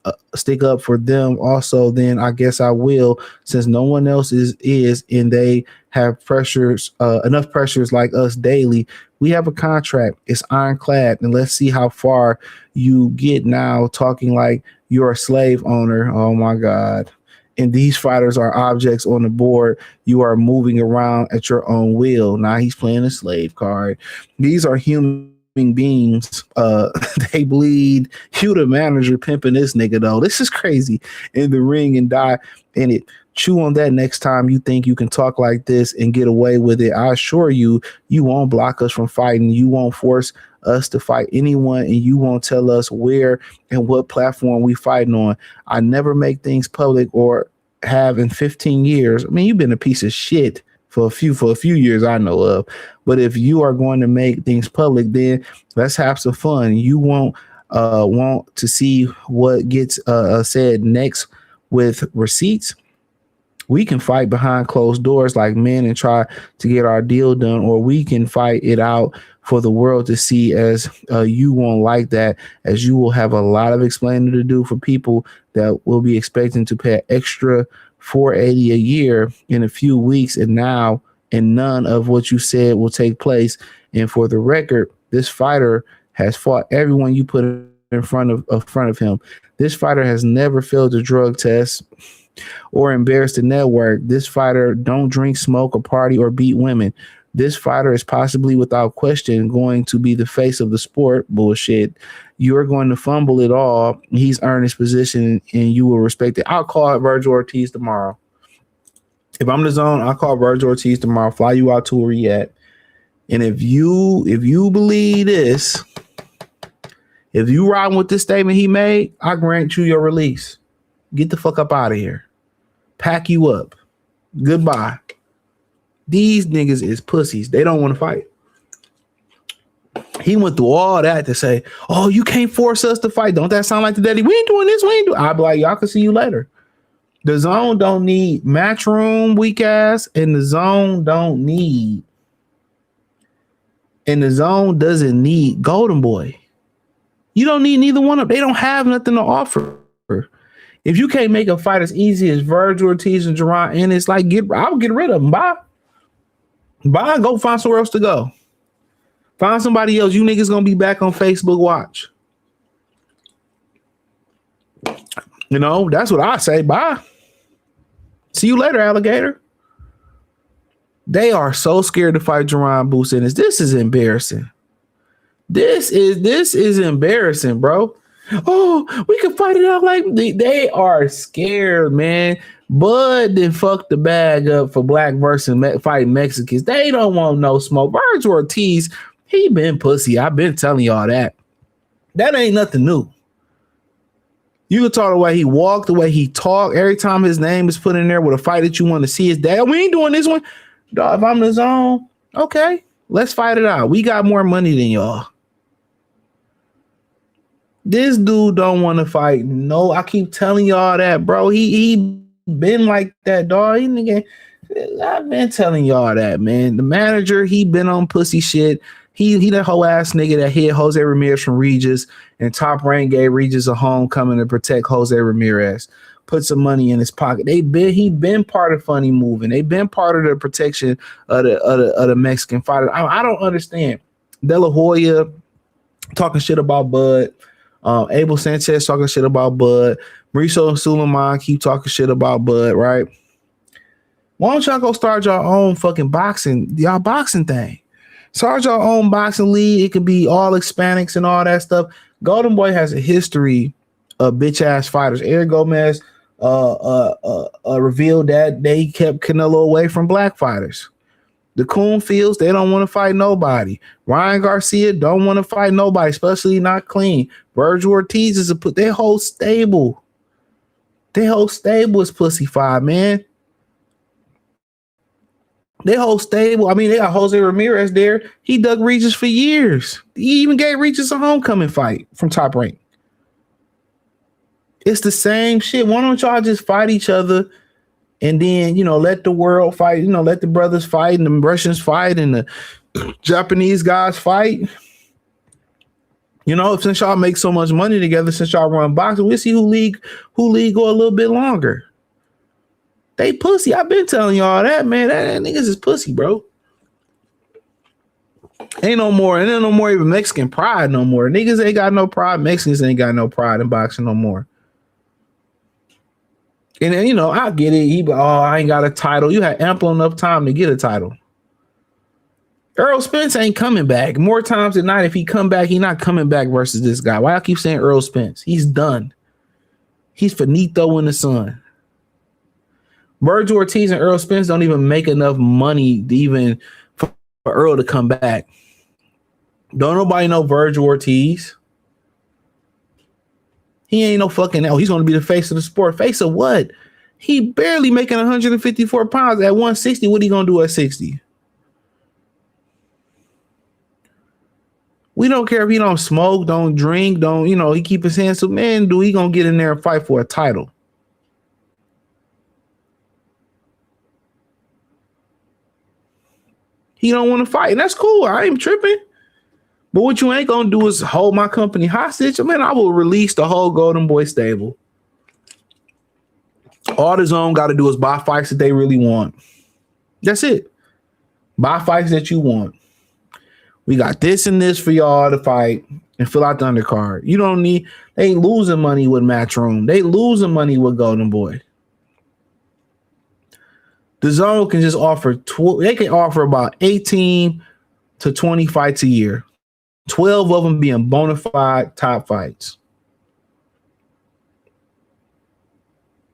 up for them also, then I guess I will, since no one else is and they have pressures, enough pressures like us daily. We have a contract. It's ironclad. And let's see how far you get now talking like you're a slave owner. Oh my God. And these fighters are objects on the board. You are moving around at your own will. Now he's playing a slave card. These are human beings. They bleed. You the manager pimping this nigga though. This is crazy. In the ring and die in it. Chew on that next time you think you can talk like this and get away with it. I assure you, you won't block us from fighting. You won't force us to fight anyone, and you won't tell us where and what platform we fighting on. I never make things public or have in 15 years. I mean, you've been a piece of shit for a few years I know of. But if you are going to make things public, then let's have some fun. You won't want to see what gets said next with receipts. We can fight behind closed doors like men and try to get our deal done, or we can fight it out for the world to see, as you won't like that, as you will have a lot of explaining to do for people that will be expecting to pay extra $480 a year in a few weeks, and none of what you said will take place. And for the record, this fighter has fought everyone you put in front of him. This fighter has never failed a drug test or embarrassed the network. This fighter don't drink, smoke, or party, or beat women. This fighter is possibly, without question, going to be the face of the sport. Bullshit. You're going to fumble it all. He's earned his position, and you will respect it. I'll call Virgil Ortiz tomorrow. If I'm the zone, I'll call Virgil Ortiz tomorrow, fly you out to where he at. And if you believe this, if you riding with this statement he made, I grant you your release. Get the fuck up out of here. Pack you up. Goodbye. These niggas is pussies. They don't want to fight. He went through all that to say, oh, you can't force us to fight. Don't that sound like the daddy? We ain't doing this. We ain't doing. I'll be like, y'all can see you later. The zone don't need Matchroom, weak ass, and the zone doesn't need Golden Boy. You don't need neither one of them. They don't have nothing to offer. If you can't make a fight as easy as Virgil Ortiz and Jerron Ennis, like I'll get rid of them. Bye. Go find somewhere else to go. Find somebody else. You niggas gonna be back on Facebook Watch. You know, that's what I say. Bye. See you later, alligator. They are so scared to fight Jerron Boots Ennis. This is embarrassing. This is embarrassing, bro. Oh, we can fight it out like they are scared, man. Bud then fucked the bag up for black versus fighting Mexicans. They don't want no smoke. Virgil Ortiz, he been pussy. I've been telling y'all that. That ain't nothing new. You can talk the way he walked, the way he talked. Every time his name is put in there with a fight that you want to see his dad. We ain't doing this one. Dog, if I'm in the zone, okay, let's fight it out. We got more money than y'all. This dude don't want to fight. No, I keep telling y'all that, bro. He been like that, dog. I've been telling y'all that, man. The manager, he been on pussy shit. He that whole ass nigga that hit Jose Ramirez from Regis, and Top Rank gave Regis a homecoming to protect Jose Ramirez. Put some money in his pocket. He been part of Funny Moving. They been part of the protection of the Mexican fighter. I don't understand. De La Hoya talking shit about Bud. Abel Sanchez talking shit about Bud. Mauricio Suleiman keep talking shit about Bud, right? Why don't y'all go start your own fucking boxing thing? Start your own boxing league. It could be all Hispanics and all that stuff. Golden Boy has a history of bitch ass fighters. Eric Gomez revealed that they kept Canelo away from black fighters. The Coon Fields, they don't want to fight nobody. Ryan Garcia don't want to fight nobody, especially not clean. Virgil Ortiz is their whole stable. Their whole stable is pussified, man. Their whole stable. I mean, they got Jose Ramirez there. He dug Regis for years. He even gave Regis a homecoming fight from Top Rank. It's the same shit. Why don't y'all just fight each other? And then, let the world fight, let the brothers fight and the Russians fight and the Japanese guys fight. Since y'all make so much money together, since y'all run boxing, we'll see who league go a little bit longer. They pussy. I've been telling y'all that, man. That niggas is pussy, bro. Ain't no more even Mexican pride no more. Niggas ain't got no pride. Mexicans ain't got no pride in boxing no more. And then, I get it. I ain't got a title. You had ample enough time to get a title. Earl Spence ain't coming back. More times than not, if he come back, he not coming back versus this guy. Why I keep saying Earl Spence? He's done. He's finito in the sun. Virgil Ortiz and Earl Spence don't even make enough money to even for Earl to come back. Don't nobody know Virgil Ortiz. He ain't no fucking hell. He's going to be the face of the sport. Face of what? He barely making 154 pounds at 160. What he going to do at 60? We don't care if he don't smoke, don't drink, don't, he keep his hands to man, he going to get in there and fight for a title? He don't want to fight, and that's cool. I ain't tripping. But what you ain't going to do is hold my company hostage. Man, I will release the whole Golden Boy stable. All the Zone got to do is buy fights that they really want. That's it. Buy fights that you want. We got this and this for y'all to fight and fill out the undercard. You don't need, they ain't losing money with Matchroom. They losing money with Golden Boy. The Zone can just offer, they can offer about 18 to 20 fights a year. 12 of them being bona fide top fights.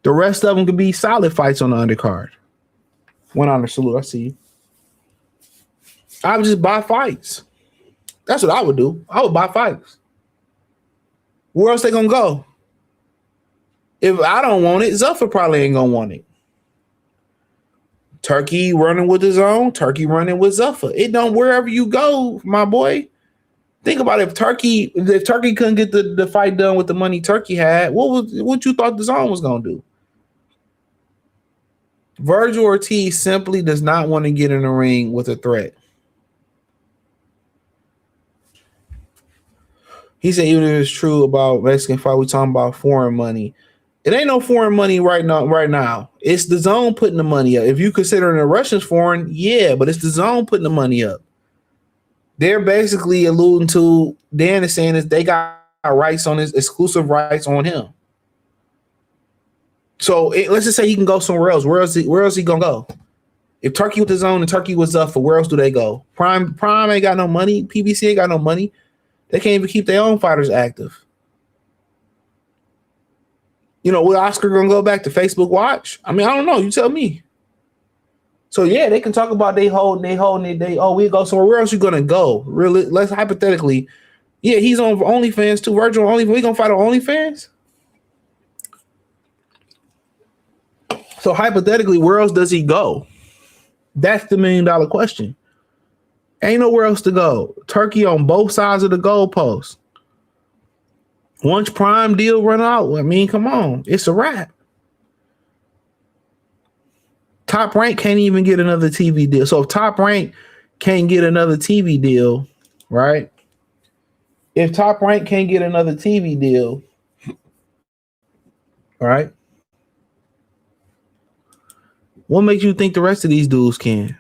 The rest of them could be solid fights on the undercard. One honor salute. I see you. I would just buy fights. That's what I would do. I would buy fights. Where else they gonna go? If I don't want it, Zuffa probably ain't gonna want it. Turkey running with his own, Turkey running with Zuffa. It don't wherever you go, my boy. Think about it. If Turkey couldn't get the fight done with the money Turkey had, what you thought the Zone was gonna do? Virgil Ortiz simply does not want to get in the ring with a threat. He said, even if it's true about Mexican fight, we talking about foreign money. It ain't no foreign money right now. It's the Zone putting the money up. If you consider the Russians foreign, yeah, but it's the Zone putting the money up. They're basically alluding to, Dan is saying is they got rights on his exclusive rights on him. So let's just say he can go somewhere else. Where else he gonna go? If Turkey with the Zone and Turkey was up for, where else do they go? Prime ain't got no money. PBC ain't got no money. They can't even keep their own fighters active. Will Oscar gonna go back to Facebook Watch? I mean, I don't know. You tell me. So yeah, they can talk about they holding. We go somewhere. Where else you gonna go? Really? Let's hypothetically. Yeah, he's on OnlyFans too. Virgil on OnlyFans. We gonna fight on OnlyFans? So hypothetically, where else does he go? That's the $1 million question. Ain't nowhere else to go. Turkey on both sides of the goalpost. Once Prime deal run out, I mean, come on, it's a wrap. Top Rank can't even get another TV deal. So if Top Rank can't get another TV deal, right? If Top Rank can't get another TV deal, right? What makes you think the rest of these dudes can?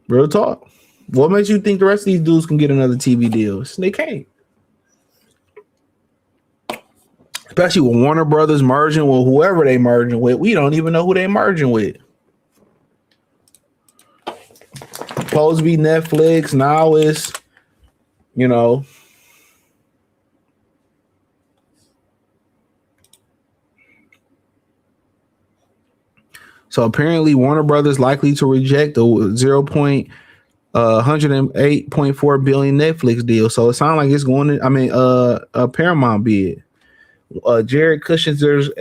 Real talk. What makes you think the rest of these dudes can get another TV deal? They can't. Especially with Warner Brothers merging with whoever they merging with. We don't even know who they merging with. Supposed to be Netflix. Now it's, So apparently Warner Brothers likely to reject the 108.4 billion Netflix deal. So it sounds like it's going to, a Paramount bid. Jared Kushner's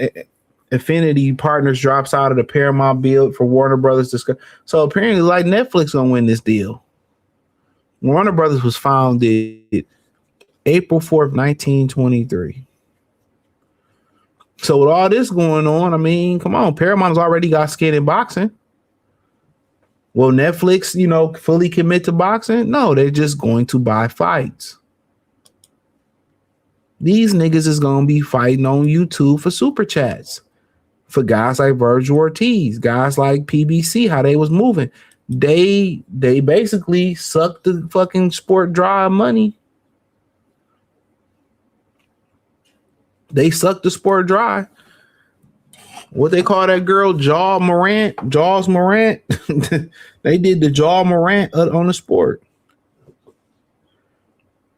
Affinity Partners drops out of the Paramount bid for Warner Brothers. So apparently like Netflix gonna win this deal. Warner Brothers was founded April 4th, 1923. So with all this going on, I mean, come on, Paramount's already got skin in boxing. Will Netflix, fully commit to boxing? No, they're just going to buy fights. These niggas is going to be fighting on YouTube for super chats. For guys like Virgil Ortiz, guys like PBC, how they was moving. They basically sucked the fucking sport dry of money. They sucked the sport dry. what they call that girl, Jaws Morant. They did the Jaws Morant on the sport.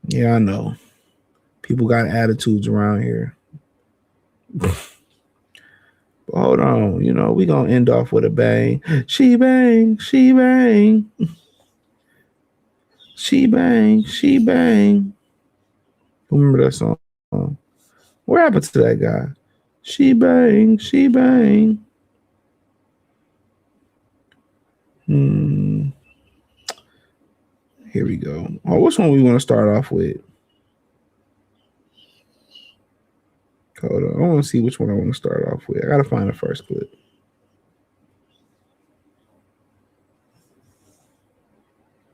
Yeah, I know. People got attitudes around here. But hold on, we gonna end off with a bang. She bang, she bang. She bang, she bang. Remember that song? What happened to that guy? She bang, she bang. Here we go. Oh, which one we want to start off with? Hold on. I want to see which one I want to start off with. I gotta find the first clip.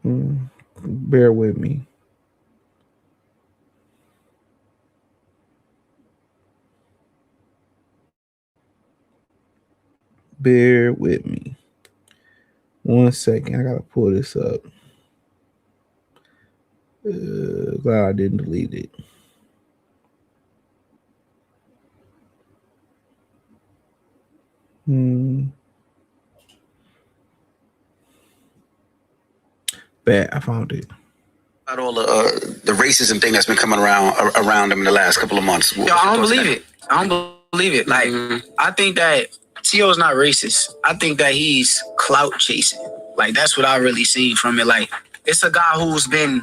Bear with me. Bear with me. 1 second. I gotta pull this up. Glad I didn't delete it. Bet I found it. About all the racism thing that's been coming around him in the last couple of months. Yo, I don't believe it. I don't believe it. Like, I think that T.O. is not racist. I think that he's clout chasing. Like, that's what I really see from it. Like, it's a guy who's been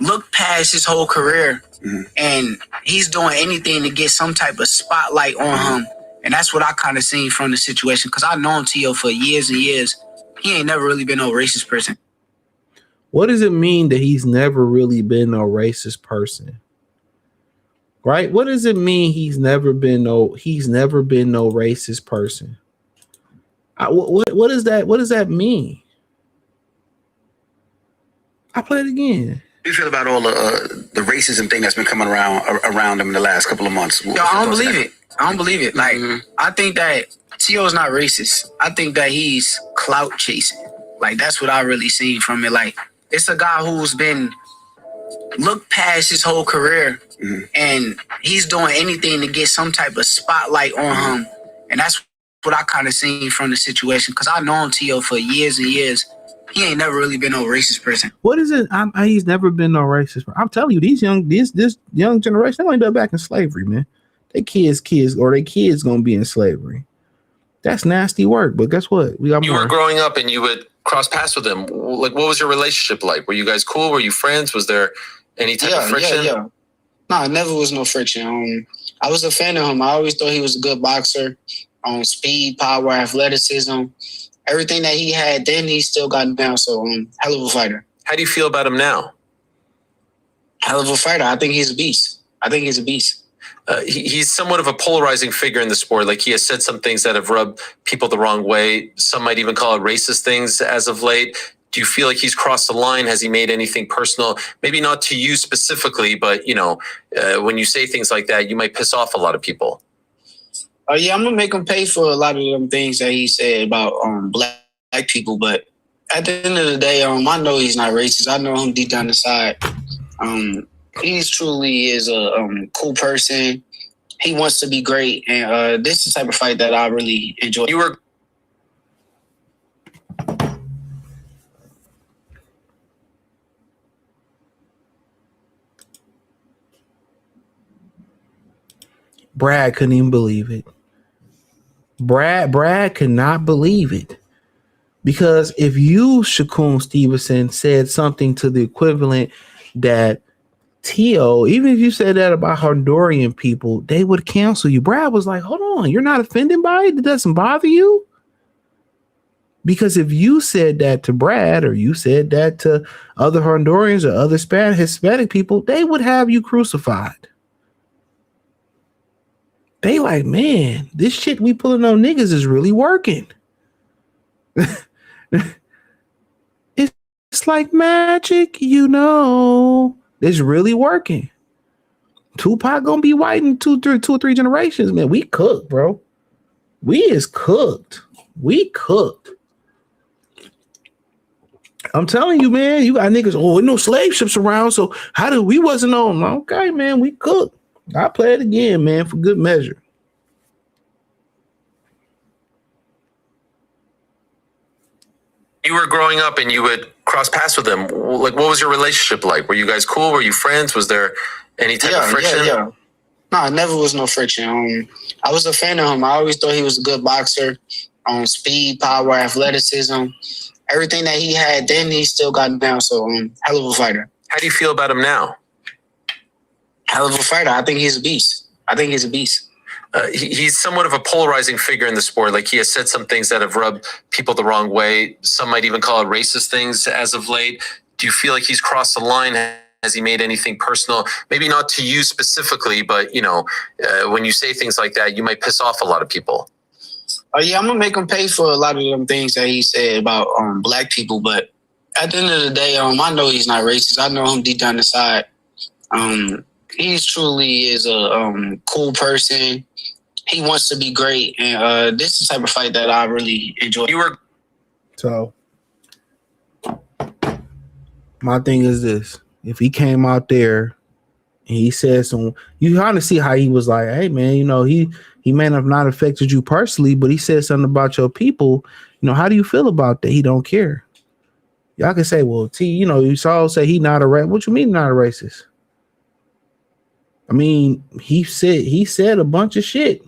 looked past his whole career, and he's doing anything to get some type of spotlight on him. And that's what I kind of seen from the situation. Because I've known T.O. for years and years. He ain't never really been no racist person. What does it mean that he's never really been no racist person? Right? What does it mean he's never been no racist person? What is that? What does that mean? I play it again. How do you feel about all the racism thing that's been coming around him in the last couple of months? Yo, I don't believe it. I don't believe it. Like, I think that T.O. is not racist. I think that he's clout chasing. Like, that's what I really seen from it. Like, it's a guy who's been looked past his whole career, and he's doing anything to get some type of spotlight on him. And that's what I kind of seen from the situation. Because I've known T.O. for years and years. He ain't never really been no racist person. What is it? He's never been no racist person. I'm telling you, this young generation, they ain't been back in slavery, man. They kids gonna be in slavery. That's nasty work. But guess what? You were growing up and you would cross paths with him. Like, what was your relationship like? Were you guys cool? Were you friends? Was there any type of friction? Yeah. No, it never was no friction. I was a fan of him. I always thought he was a good boxer. Speed, power, athleticism, everything that he had then, he still got down. So, hell of a fighter. How do you feel about him now? Hell of a fighter. I think he's a beast. He's somewhat of a polarizing figure in the sport. Like, he has said some things that have rubbed people the wrong way. Some might even call it racist things as of late. Do you feel like he's crossed the line? Has he made anything personal? Maybe not to you specifically, but, when you say things like that, you might piss off a lot of people. Yeah, I'm going to make him pay for a lot of them things that he said about black people. But at the end of the day, I know he's not racist. I know him deep down inside. He truly is a cool person. He wants to be great. And this is the type of fight that I really enjoy. Brad couldn't even believe it. Brad could not believe it. Because if you, Shakur Stevenson, said something to the equivalent that T.O., even if you said that about Honduran people, they would cancel you. Brad was like, hold on, you're not offended by it? It doesn't bother you? Because if you said that to Brad, or you said that to other Hondurans or other Hispanic people, they would have you crucified. They like, man, this shit we pulling on niggas is really working. It's like magic, It's really working. Tupac gonna be white in two or three generations, man. We cooked, bro. We is cooked. We cooked. I'm telling you, man. You got niggas. Oh, no slave ships around. So how do we wasn't on? Okay, man. We cooked. I play it again, man, for good measure. You were growing up and you would cross paths with him. Like, what was your relationship like? Were you guys cool? Were you friends? Was there any type of friction? Yeah. No, it never was no friction. I was a fan of him. I always thought he was a good boxer. Speed, power, athleticism, everything that he had then, he still got down. So, hell of a fighter. How do you feel about him now? Hell of a fighter. I think he's a beast. He's somewhat of a polarizing figure in the sport. Like, he has said some things that have rubbed people the wrong way. Some might even call it racist things as of late. Do you feel like he's crossed the line? Has he made anything personal? Maybe not to you specifically, but, you know, when you say things like that, you might piss off a lot of people. Yeah, I'm going to make him pay for a lot of them things that he said about black people. But at the end of the day, I know he's not racist. I know him deep down inside. He truly is a cool person. He wants to be great. And this is the type of fight that I really enjoy. So, my thing is this. If he came out there and he said some, you kind of see how he was like, hey, man, you know, he may have not affected you personally, but he said something about your people. You know, how do you feel about that? He don't care. Y'all can say, well, you know, you saw say he not a racist. What you mean not a racist? I mean, he said a bunch of shit.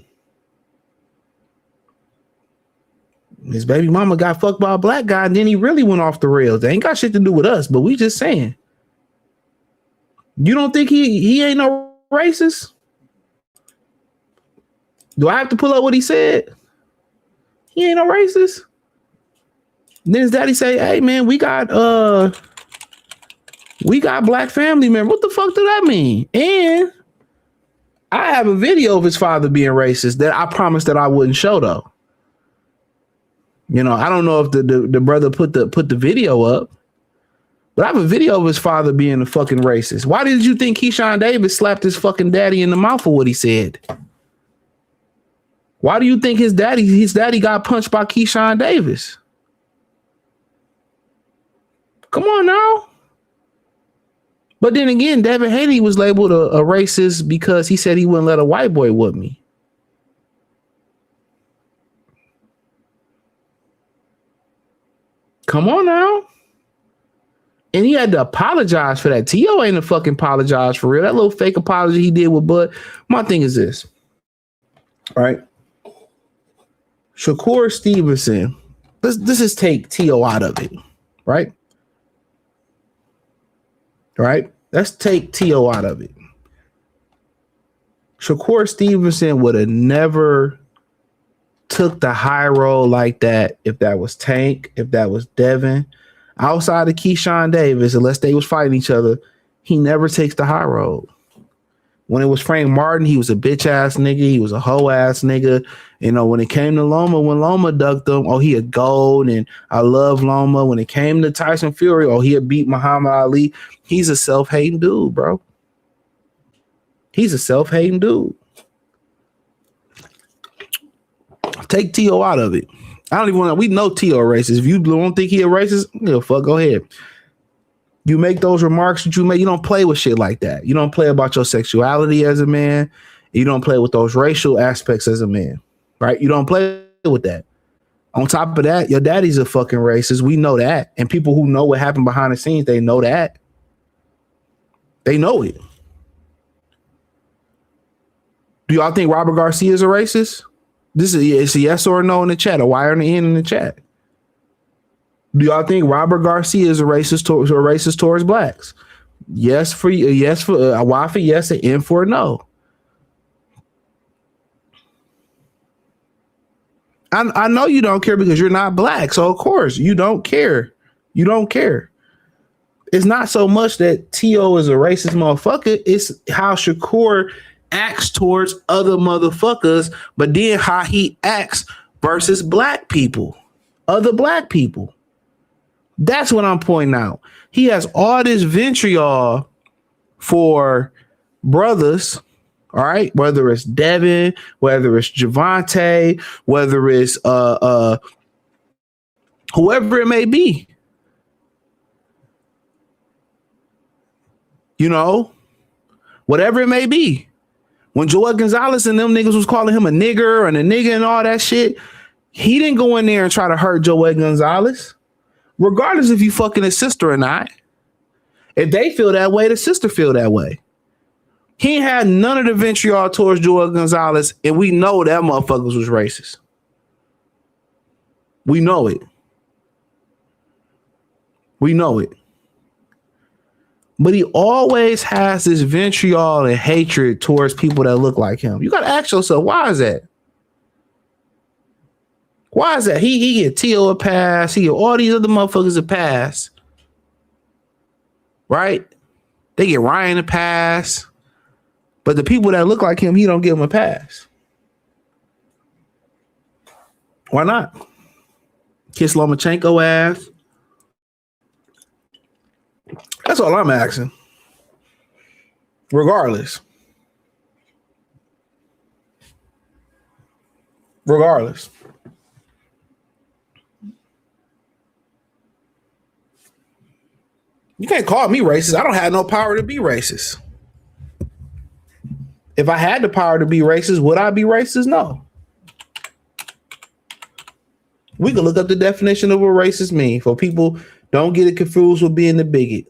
His baby mama got fucked by a black guy, and then he really went off the rails. They ain't got shit to do with us, but we just saying. You don't think he ain't no racist? Do I have to pull up what he said? He ain't no racist. Then his daddy say, hey man, we got black family members. What the fuck do that mean? And I have a video of his father being racist that I promised that I wouldn't show though. You know, I don't know if the brother put the video up, but I have a video of his father being a fucking racist. Why did you think Keyshawn Davis slapped his fucking daddy in the mouth for what he said? Why do you think his daddy got punched by Keyshawn Davis? Come on now. But then again, Devin Haney was labeled a racist because he said he wouldn't let a white boy whoop me. Come on now. And he had to apologize for that. T.O. ain't a fucking apologize for real. That little fake apology he did with Bud. My thing is this. All right. Shakur Stevenson. Let's just take T.O. out of it. Right? Right? Let's take T.O. out of it. Shakur Stevenson would have never took the high road like that if that was Tank, if that was Devin. Outside of Keyshawn Davis, unless they was fighting each other, he never takes the high road. When it was Frank Martin, he was a bitch ass nigga. He was a hoe ass nigga. You know, when it came to Loma, when Loma ducked him, oh, he a gold, and I love Loma. When it came to Tyson Fury, oh, he had beat Muhammad Ali. He's a self-hating dude, bro. He's a self-hating dude. Take T.O. out of it. I don't even want to. We know T.O. racist. If you don't think he a racist, fuck, go ahead. You make those remarks that you make. You don't play with shit like that. You don't play about your sexuality as a man. You don't play with those racial aspects as a man, right? You don't play with that. On top of that, your daddy's a fucking racist. We know that. And people who know what happened behind the scenes, they know that. They know it. Do y'all think Robert Garcia is a racist? It's a yes or a no in the chat, a Y or an N in the chat. Do y'all think Robert Garcia is a racist towards blacks? Yes for yes for a Y for yes, an N for a no. I know you don't care because you're not black, so of course you don't care. You don't care. It's not so much that T.O. is a racist motherfucker. It's how Shakur acts towards other motherfuckers, but then how he acts versus black people, other black people. That's what I'm pointing out. He has all this vitriol for brothers, all right, whether it's Devin, whether it's Javante, whether it's whoever it may be. You know, whatever it may be. When Joel Gonzalez and them niggas was calling him a nigger and a nigga and all that shit, he didn't go in there and try to hurt Joel Gonzalez. regardless if you fucking his sister or not. If they feel that way, the sister feel that way. He ain't had none of the vitriol towards Joel Gonzalez, and we know that motherfuckers was racist. We know it. We know it. But he always has this vitriol and hatred towards people that look like him. You got to ask yourself, why is that? Why is that? He get T.O. a pass. He get all these other motherfuckers a pass. Right? They get Ryan a pass. But the people that look like him, he don't give them a pass. Why not? Kiss Lomachenko ass. That's all I'm asking. Regardless. You can't call me racist. I don't have no power to be racist. If I had the power to be racist, would I be racist? No. We can look up the definition of what racist means for people don't get it confused with being the bigot.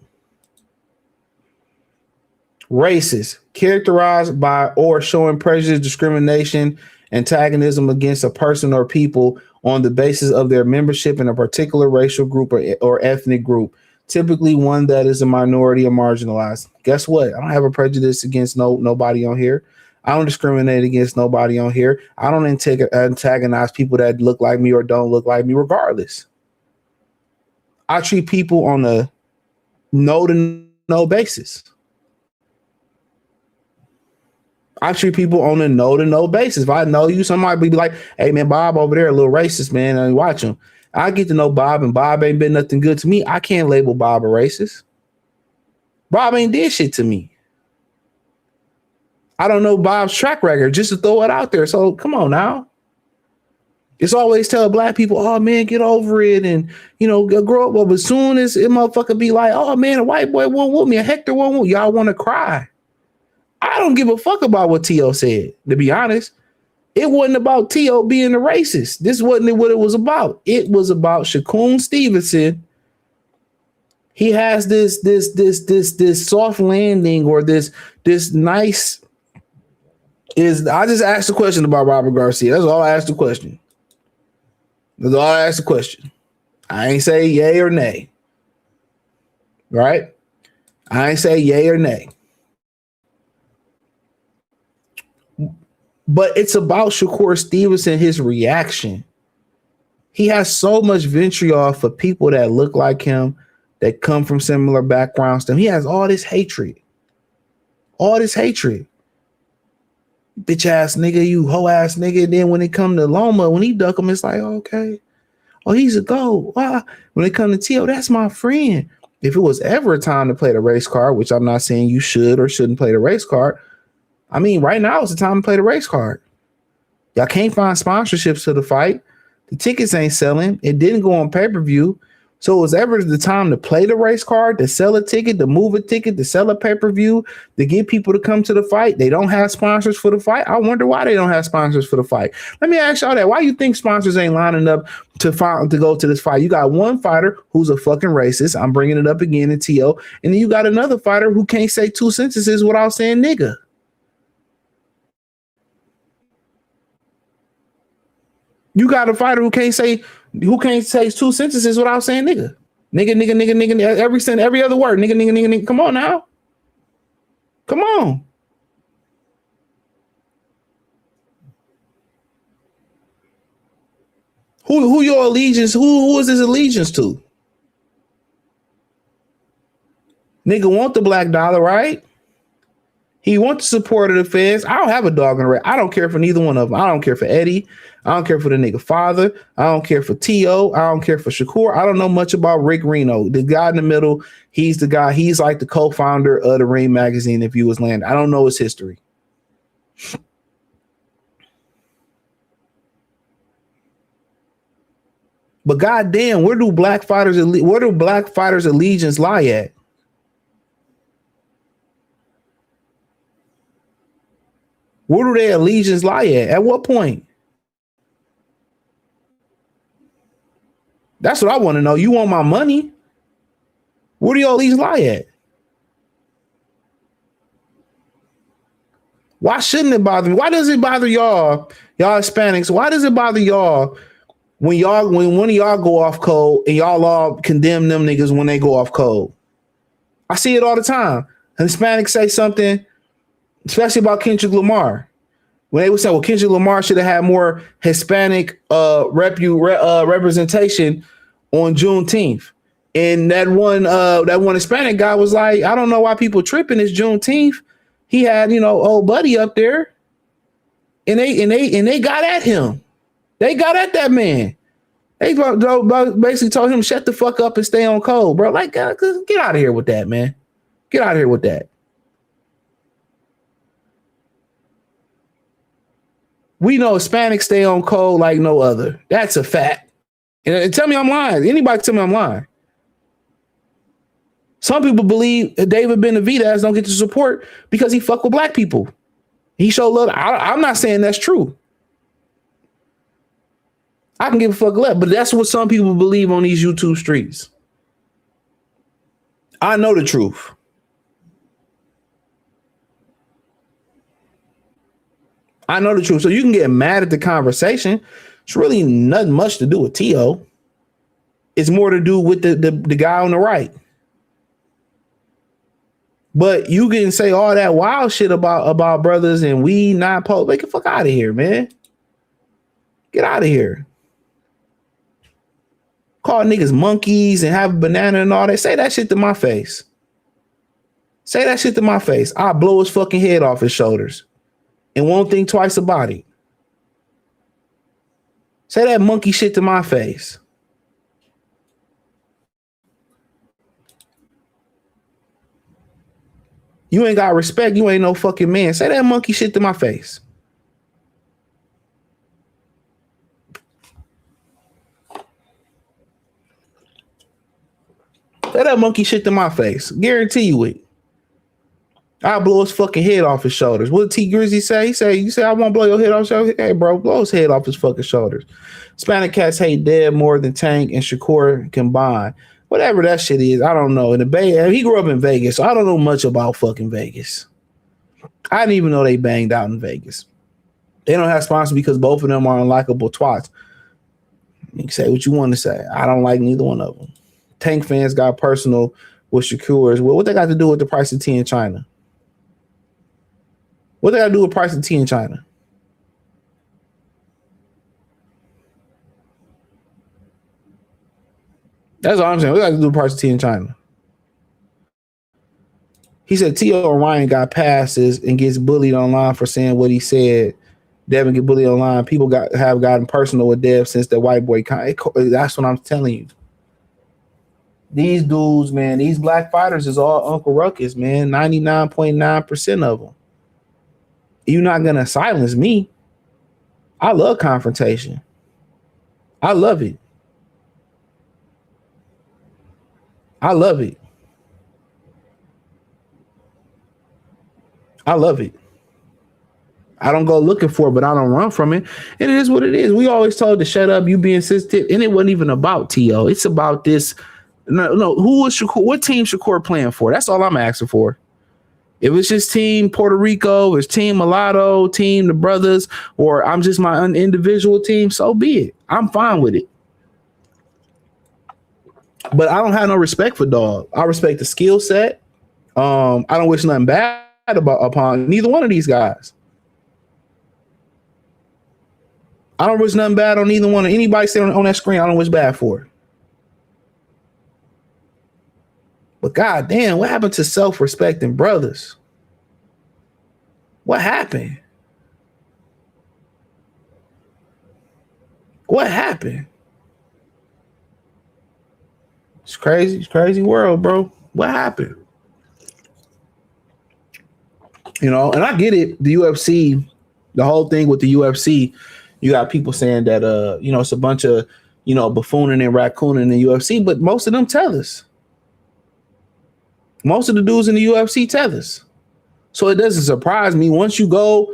Racist, characterized by or showing prejudice, discrimination, antagonism against a person or people on the basis of their membership in a particular racial group or ethnic group, typically one that is a minority or marginalized. Guess what? I don't have a prejudice against nobody on here. I don't discriminate against nobody on here. I don't antagonize people that look like me or don't look like me, regardless. I treat people on a no basis. I treat people on a no basis. If I know you, somebody be like, hey, man, Bob over there, a little racist, man. And watch him. I get to know Bob, and Bob ain't been nothing good to me. I can't label Bob a racist. Bob ain't did shit to me. I don't know Bob's track record, just to throw it out there. So come on now. It's always tell black people, oh, man, get over it. And, you know, grow up. Well, as soon as it motherfucker be like, oh, man, a white boy won't want me. A Hector won't want me. Y'all want to cry. I don't give a fuck about what T.O. said, to be honest. It wasn't about T.O. being a racist. This wasn't what it was about. It was about Shakur Stevenson. He has this soft landing or this nice is. I just asked the question about Robert Garcia. That's all I asked the question. That's all I asked the question. I ain't say yay or nay. Right? I ain't say yay or nay. But it's about Shakur Stevenson, his reaction. He has so much vitriol for people that look like him, that come from similar backgrounds to him. He has all this hatred. All this hatred. Bitch ass nigga, you hoe ass nigga. And then when it come to Loma, when he duck him, it's like, okay. Oh, he's a goat. Wow. When it come to T.O., that's my friend. If it was ever a time to play the race card, which I'm not saying you should or shouldn't play the race card, I mean, right now is the time to play the race card. Y'all can't find sponsorships to the fight. The tickets ain't selling. It didn't go on pay-per-view. So it was ever the time to play the race card, to sell a ticket, to move a ticket, to sell a pay-per-view, to get people to come to the fight. They don't have sponsors for the fight. I wonder why they don't have sponsors for the fight. Let me ask y'all that. Why you think sponsors ain't lining up to go to this fight? You got one fighter who's a fucking racist. I'm bringing it up again in T.O. And then you got another fighter who can't say two sentences without saying nigga. You got a fighter who can't say two sentences without saying nigga. Nigga, every other word. Nigga. Come on now. Come on. Who your allegiance? Who is his allegiance to? Nigga want the black dollar, right? He wants the support of the fans. I don't have a dog in the race. I don't care for neither one of them. I don't care for Eddie. I don't care for the nigga father. I don't care for T.O. I don't care for Shakur. I don't know much about Rick Reno. The guy in the middle, he's the guy. He's like the co-founder of the Ring magazine, if you was land. I don't know his history. But goddamn, where do black fighters' allegiance lie at? Where do their allegiance lie at? At what point? That's what I want to know. You want my money? Where do all these lie at? Why shouldn't it bother me? Why does it bother y'all Hispanics? Why does it bother y'all when one of y'all go off code and y'all all condemn them niggas when they go off code? I see it all the time. Hispanics say something, especially about Kendrick Lamar. When they would say, well, Kendrick Lamar should have had more Hispanic representation on Juneteenth. And that one Hispanic guy was like, I don't know why people tripping. It's Juneteenth. He had, old buddy up there. And they got at him. They got at that man. They basically told him, shut the fuck up and stay on code, bro. Like, get out of here with that, man. Get out of here with that. We know Hispanics stay on code like no other. That's a fact. And tell me I'm lying. Anybody tell me I'm lying. Some people believe David Benavidez don't get the support because he fuck with black people. He showed love. I'm not saying that's true. I can give a fuck less, but that's what some people believe on these YouTube streets. I know the truth. I know the truth. So you can get mad at the conversation. It's really nothing much to do with Tio. It's more to do with the guy on the right. But you can say all that wild shit about brothers and we not post. Like, get the fuck out of here, man. Get out of here. Call niggas monkeys and have a banana and all that. Say that shit to my face. Say that shit to my face. I'll blow his fucking head off his shoulders and won't think twice about it. Say that monkey shit to my face. You ain't got respect. You ain't no fucking man. Say that monkey shit to my face. Say that monkey shit to my face. Guarantee you it. I'll blow his fucking head off his shoulders. What did T Grizzly say? You say, I won't blow your head off his shoulders. Hey, bro, blow his head off his fucking shoulders. Hispanic cats hate Dead more than Tank and Shakur combined. Whatever that shit is, I don't know. In the Bay, he grew up in Vegas, so I don't know much about fucking Vegas. I didn't even know they banged out in Vegas. They don't have sponsors because both of them are unlikable twats. You can say what you want to say. I don't like neither one of them. Tank fans got personal with Shakur as well. What they got to do with the price of tea in China? What they got to do with the price of tea in China? That's all I'm saying. We got to do parts of tea in China. He said T.O. Orion got passes and gets bullied online for saying what he said. Devin get bullied online. People have gotten personal with Dev since the white boy. That's what I'm telling you. These dudes, man, these black fighters is all Uncle Ruckus, man. 99.9% of them. You're not going to silence me. I love confrontation. I love it. I love it. I love it. I don't go looking for it, but I don't run from it. And it is what it is. We always told to shut up, you being sensitive. And it wasn't even about T.O. It's about this. No, who was Shakur? What team Shakur playing for? That's all I'm asking for. If it's just team Puerto Rico, it's team Mulatto, team the brothers, or I'm just my individual team, so be it. I'm fine with it. But I don't have no respect for dog. I respect the skill set. I don't wish nothing bad upon neither one of these guys. I don't wish nothing bad on either one. Anybody sitting on that screen, I don't wish bad for. But goddamn, what happened to self-respecting brothers? What happened? What happened? It's crazy. It's crazy world, bro. What happened? You know, and I get it. The UFC, the whole thing with the UFC, you got people saying that, it's a bunch of, buffooning and raccooning in the UFC, but most of them tethers. Most of the dudes in the UFC tethers. So it doesn't surprise me. Once you go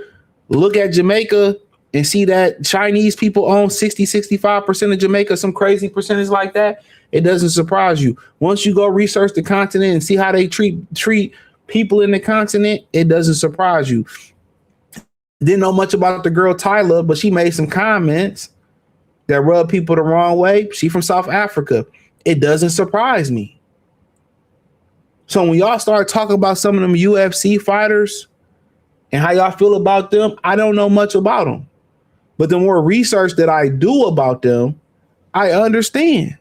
look at Jamaica and see that Chinese people own 65% of Jamaica, some crazy percentage like that, it doesn't surprise you. Once you go research the continent and see how they treat people in the continent, it doesn't surprise you. Didn't know much about the girl Tyler, but she made some comments that rub people the wrong way. She from South Africa. It doesn't surprise me. So when y'all start talking about some of them UFC fighters and how y'all feel about them, I don't know much about them. But the more research that I do about them, I understand.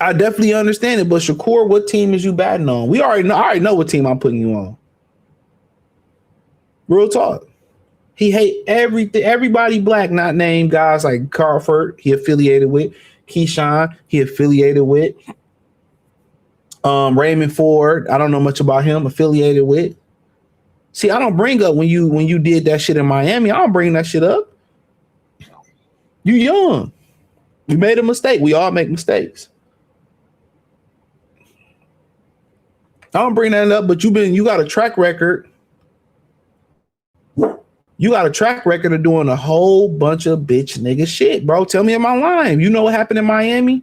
I definitely understand it. But Shakur, what team is you batting on? I already know what team I'm putting you on. Real talk. He hate everybody black, not named guys like Crawford, he affiliated with. Keyshawn, he affiliated with. Raymond Ford, I don't know much about him, affiliated with. See, I don't bring up when you did that shit in Miami. I don't bring that shit up. You young. You made a mistake. We all make mistakes. I don't bring that up, but you got a track record. You got a track record of doing a whole bunch of bitch nigga shit, bro. Tell me, am I lying? You know what happened in Miami?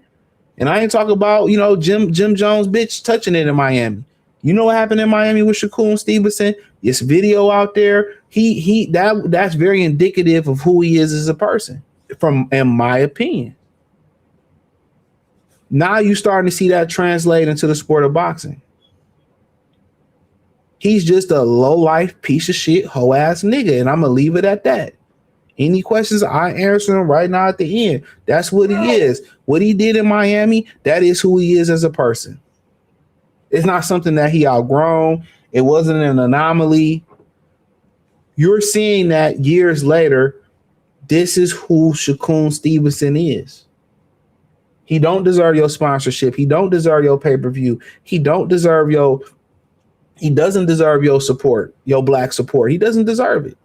And I ain't talking about, Jim Jones bitch touching it in Miami. You know what happened in Miami with Shakur Stevenson? This video out there, that's very indicative of who he is as a person, in my opinion. Now you starting to see that translate into the sport of boxing. He's just a low-life piece of shit, hoe-ass nigga, and I'm going to leave it at that. Any questions, I answer them right now at the end. That's what he is. What he did in Miami, that is who he is as a person. It's not something that he outgrown. It wasn't an anomaly. You're seeing that years later, this is who Shakur Stevenson is. He don't deserve your sponsorship. He don't deserve your pay-per-view. He doesn't deserve your support, your black support. He doesn't deserve it.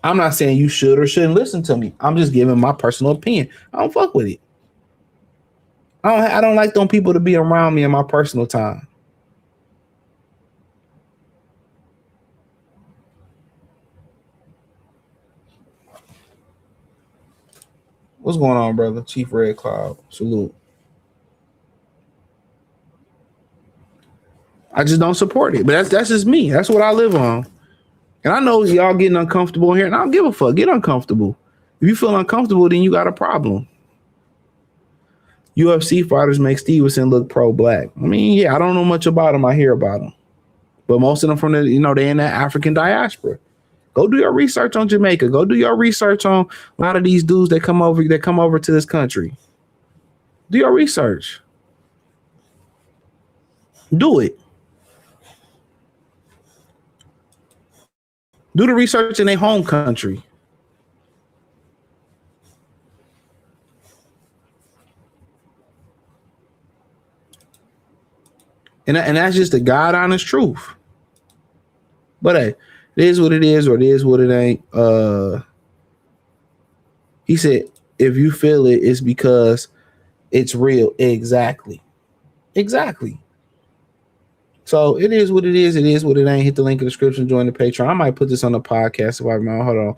I'm not saying you should or shouldn't listen to me. I'm just giving my personal opinion. I don't fuck with it. I don't like them people to be around me in my personal time. What's going on, brother? Chief Red Cloud. Salute. I just don't support it. But that's just me. That's what I live on. And I know y'all getting uncomfortable here, and I don't give a fuck. Get uncomfortable. If you feel uncomfortable, then you got a problem. UFC fighters make Stevenson look pro-black. I mean, yeah, I don't know much about him. I hear about him. But most of them from they in that African diaspora. Go do your research on Jamaica. Go do your research on a lot of these dudes that come over to this country. Do your research. Do it. Do the research in their home country. And that's just the God honest truth. But hey, it is what it is, or it is what it ain't. He said, if you feel it, it's because it's real. Exactly. So it is what it is. It is what it ain't. Hit the link in the description. Join the Patreon. I might put this on the podcast if I remember. Hold on.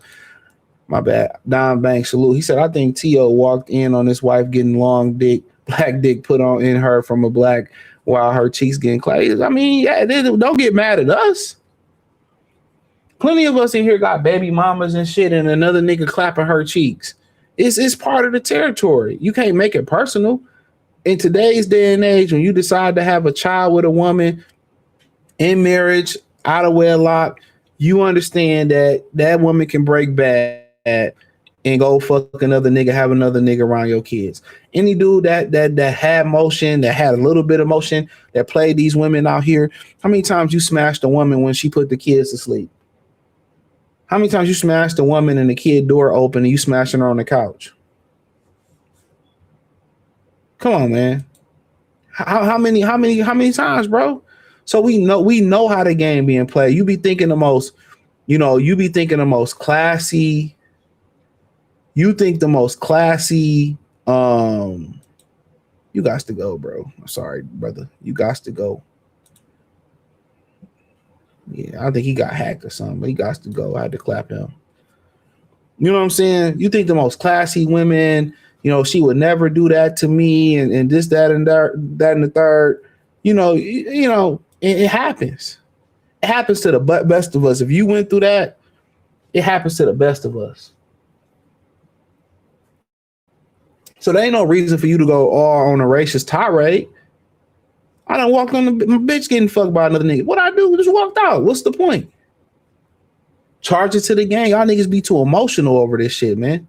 My bad. Don Banks, salute. He said, I think T.O. walked in on his wife getting black dick put on in her from a black while her cheeks getting clay. I mean, yeah, don't get mad at us. Plenty of us in here got baby mamas and shit, and another nigga clapping her cheeks. It's part of the territory. You can't make it personal. In today's day and age, when you decide to have a child with a woman in marriage, out of wedlock, you understand that that woman can break bad and go fuck another nigga, have another nigga around your kids. Any dude that had motion, that had a little bit of motion, that played these women out here, how many times you smashed a woman when she put the kids to sleep? How many times you smashed a woman and the kid door open and you smashing her on the couch? Come on, man. How many times, bro? So we know how the game being played. You be thinking the most classy. You think the most classy You got to go, bro. I'm sorry, brother. You got to go. Yeah, I think he got hacked or something, but he got to go. I had to clap him. You know what I'm saying? You think the most classy women, you know, she would never do that to me, and this, that, and that, and the third. You know, it happens. It happens to the best of us. If you went through that, it happens to the best of us. So there ain't no reason for you to go all on a racist tirade. I done walked on my bitch getting fucked by another nigga. What I do? Just walked out. What's the point? Charge it to the gang. Y'all niggas be too emotional over this shit, man.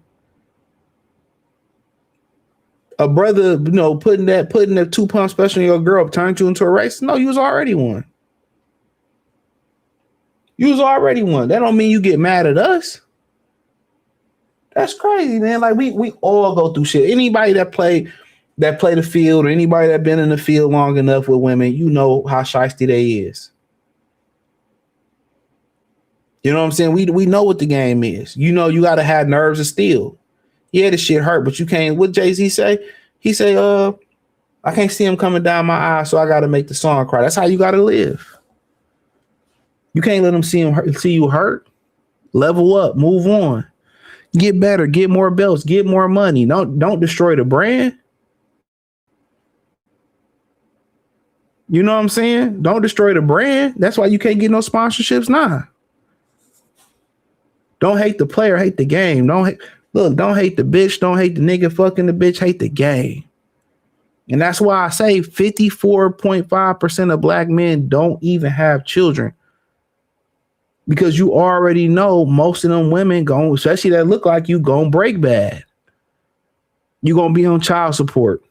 A brother, you know, putting that 2-pump special on your girl turned you into a racist. No, you was already one. You was already one. That don't mean you get mad at us. That's crazy, man. Like we all go through shit. Anybody that play the field, or anybody that been in the field long enough with women, you know how shiesty they is. You know what I'm saying? We know what the game is. You know you gotta have nerves of steel. Yeah, the shit hurt, but you can't. What Jay-Z say? He say, I can't see him coming down my eye, so I gotta make the song cry. That's how you gotta live. You can't let them see you hurt. Level up, move on. Get better, get more belts, get more money. Don't destroy the brand. You know what I'm saying? Don't destroy the brand. That's why you can't get no sponsorships now. Don't hate the player, hate the game. Don't hate the bitch, don't hate the nigga fucking the bitch, hate the game. And that's why I say 54.5% of black men don't even have children. Because you already know most of them women going, especially that look like you, gonna break bad. You gonna be on child support.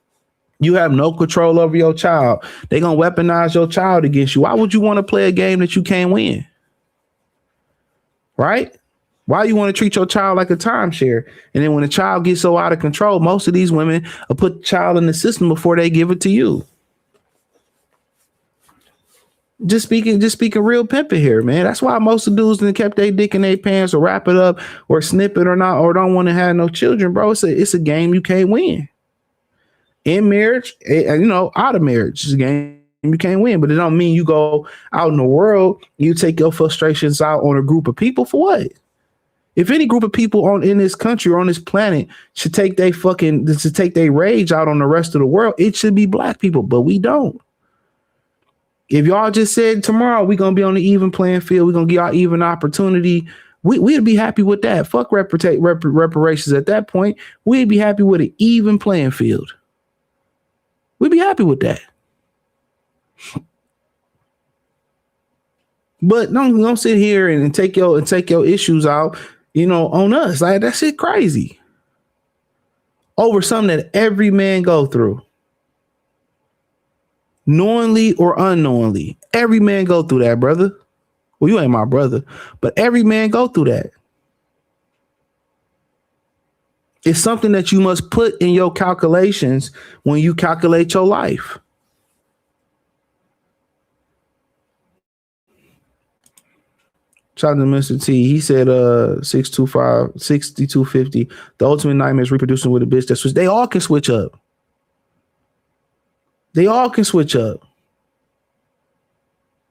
You have no control over your child. They gonna weaponize your child against you. Why would you want to play a game that you can't win? Right? Why you want to treat your child like a timeshare? And then when the child gets so out of control, most of these women will put the child in the system before they give it to you. Just speaking real pimping here, man. That's why most of the dudes that kept their dick in their pants, or wrap it up, or snip it, or not, or don't want to have no children, bro. It's a game you can't win. In marriage, and out of marriage, it's a game you can't win. But it don't mean you go out in the world, you take your frustrations out on a group of people for what? If any group of people in this country or on this planet should take their rage out on the rest of the world, it should be black people, but we don't. If y'all just said tomorrow we're gonna be on the even playing field, we're gonna give y'all even opportunity, we'd be happy with that. Fuck reparations at that point. We'd be happy with an even playing field. We'd be happy with that. But don't sit here and take your issues out, on us. Like, that shit crazy. Over something that every man go through. Knowingly or unknowingly. Every man go through that, brother. Well, you ain't my brother, but every man go through that. It's something that you must put in your calculations when you calculate your life. Shout out to Mr. T. He said 625, 6250. The ultimate nightmare is reproducing with a bitch that switch. They all can switch up. They all can switch up.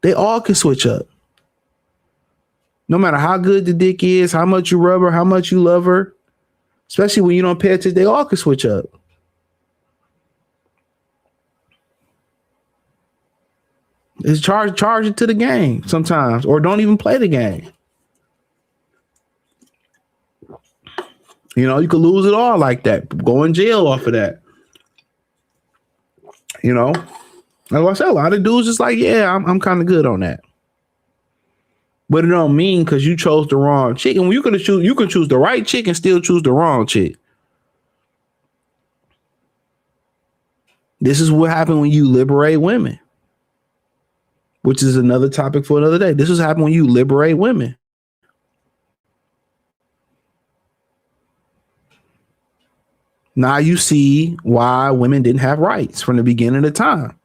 They all can switch up. No matter how good the dick is, how much you rub her, how much you love her, especially when you don't pay attention, they all can switch up. It's charge it to the game sometimes, or don't even play the game. You could lose it all like that. Go in jail off of that. Like I said, a lot of dudes just like, yeah, I'm kind of good on that. But it don't mean because you chose the wrong chick. And you can choose the right chick and still choose the wrong chick. This is what happened when you liberate women, which is another topic for another day. This is happening when you liberate women. Now you see why women didn't have rights from the beginning of time.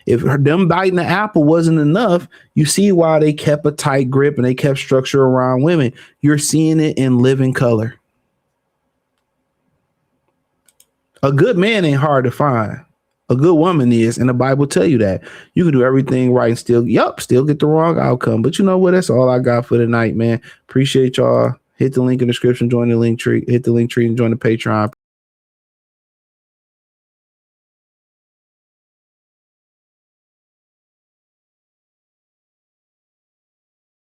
If them biting the apple wasn't enough, you see why they kept a tight grip and they kept structure around women. You're seeing it in living color. A good man ain't hard to find. a good woman is, and the Bible tell you that you can do everything right and still get the wrong outcome. But you know what? That's all I got for tonight, man. Appreciate y'all. Hit the link in the description, join the link tree, hit the link tree and join the Patreon.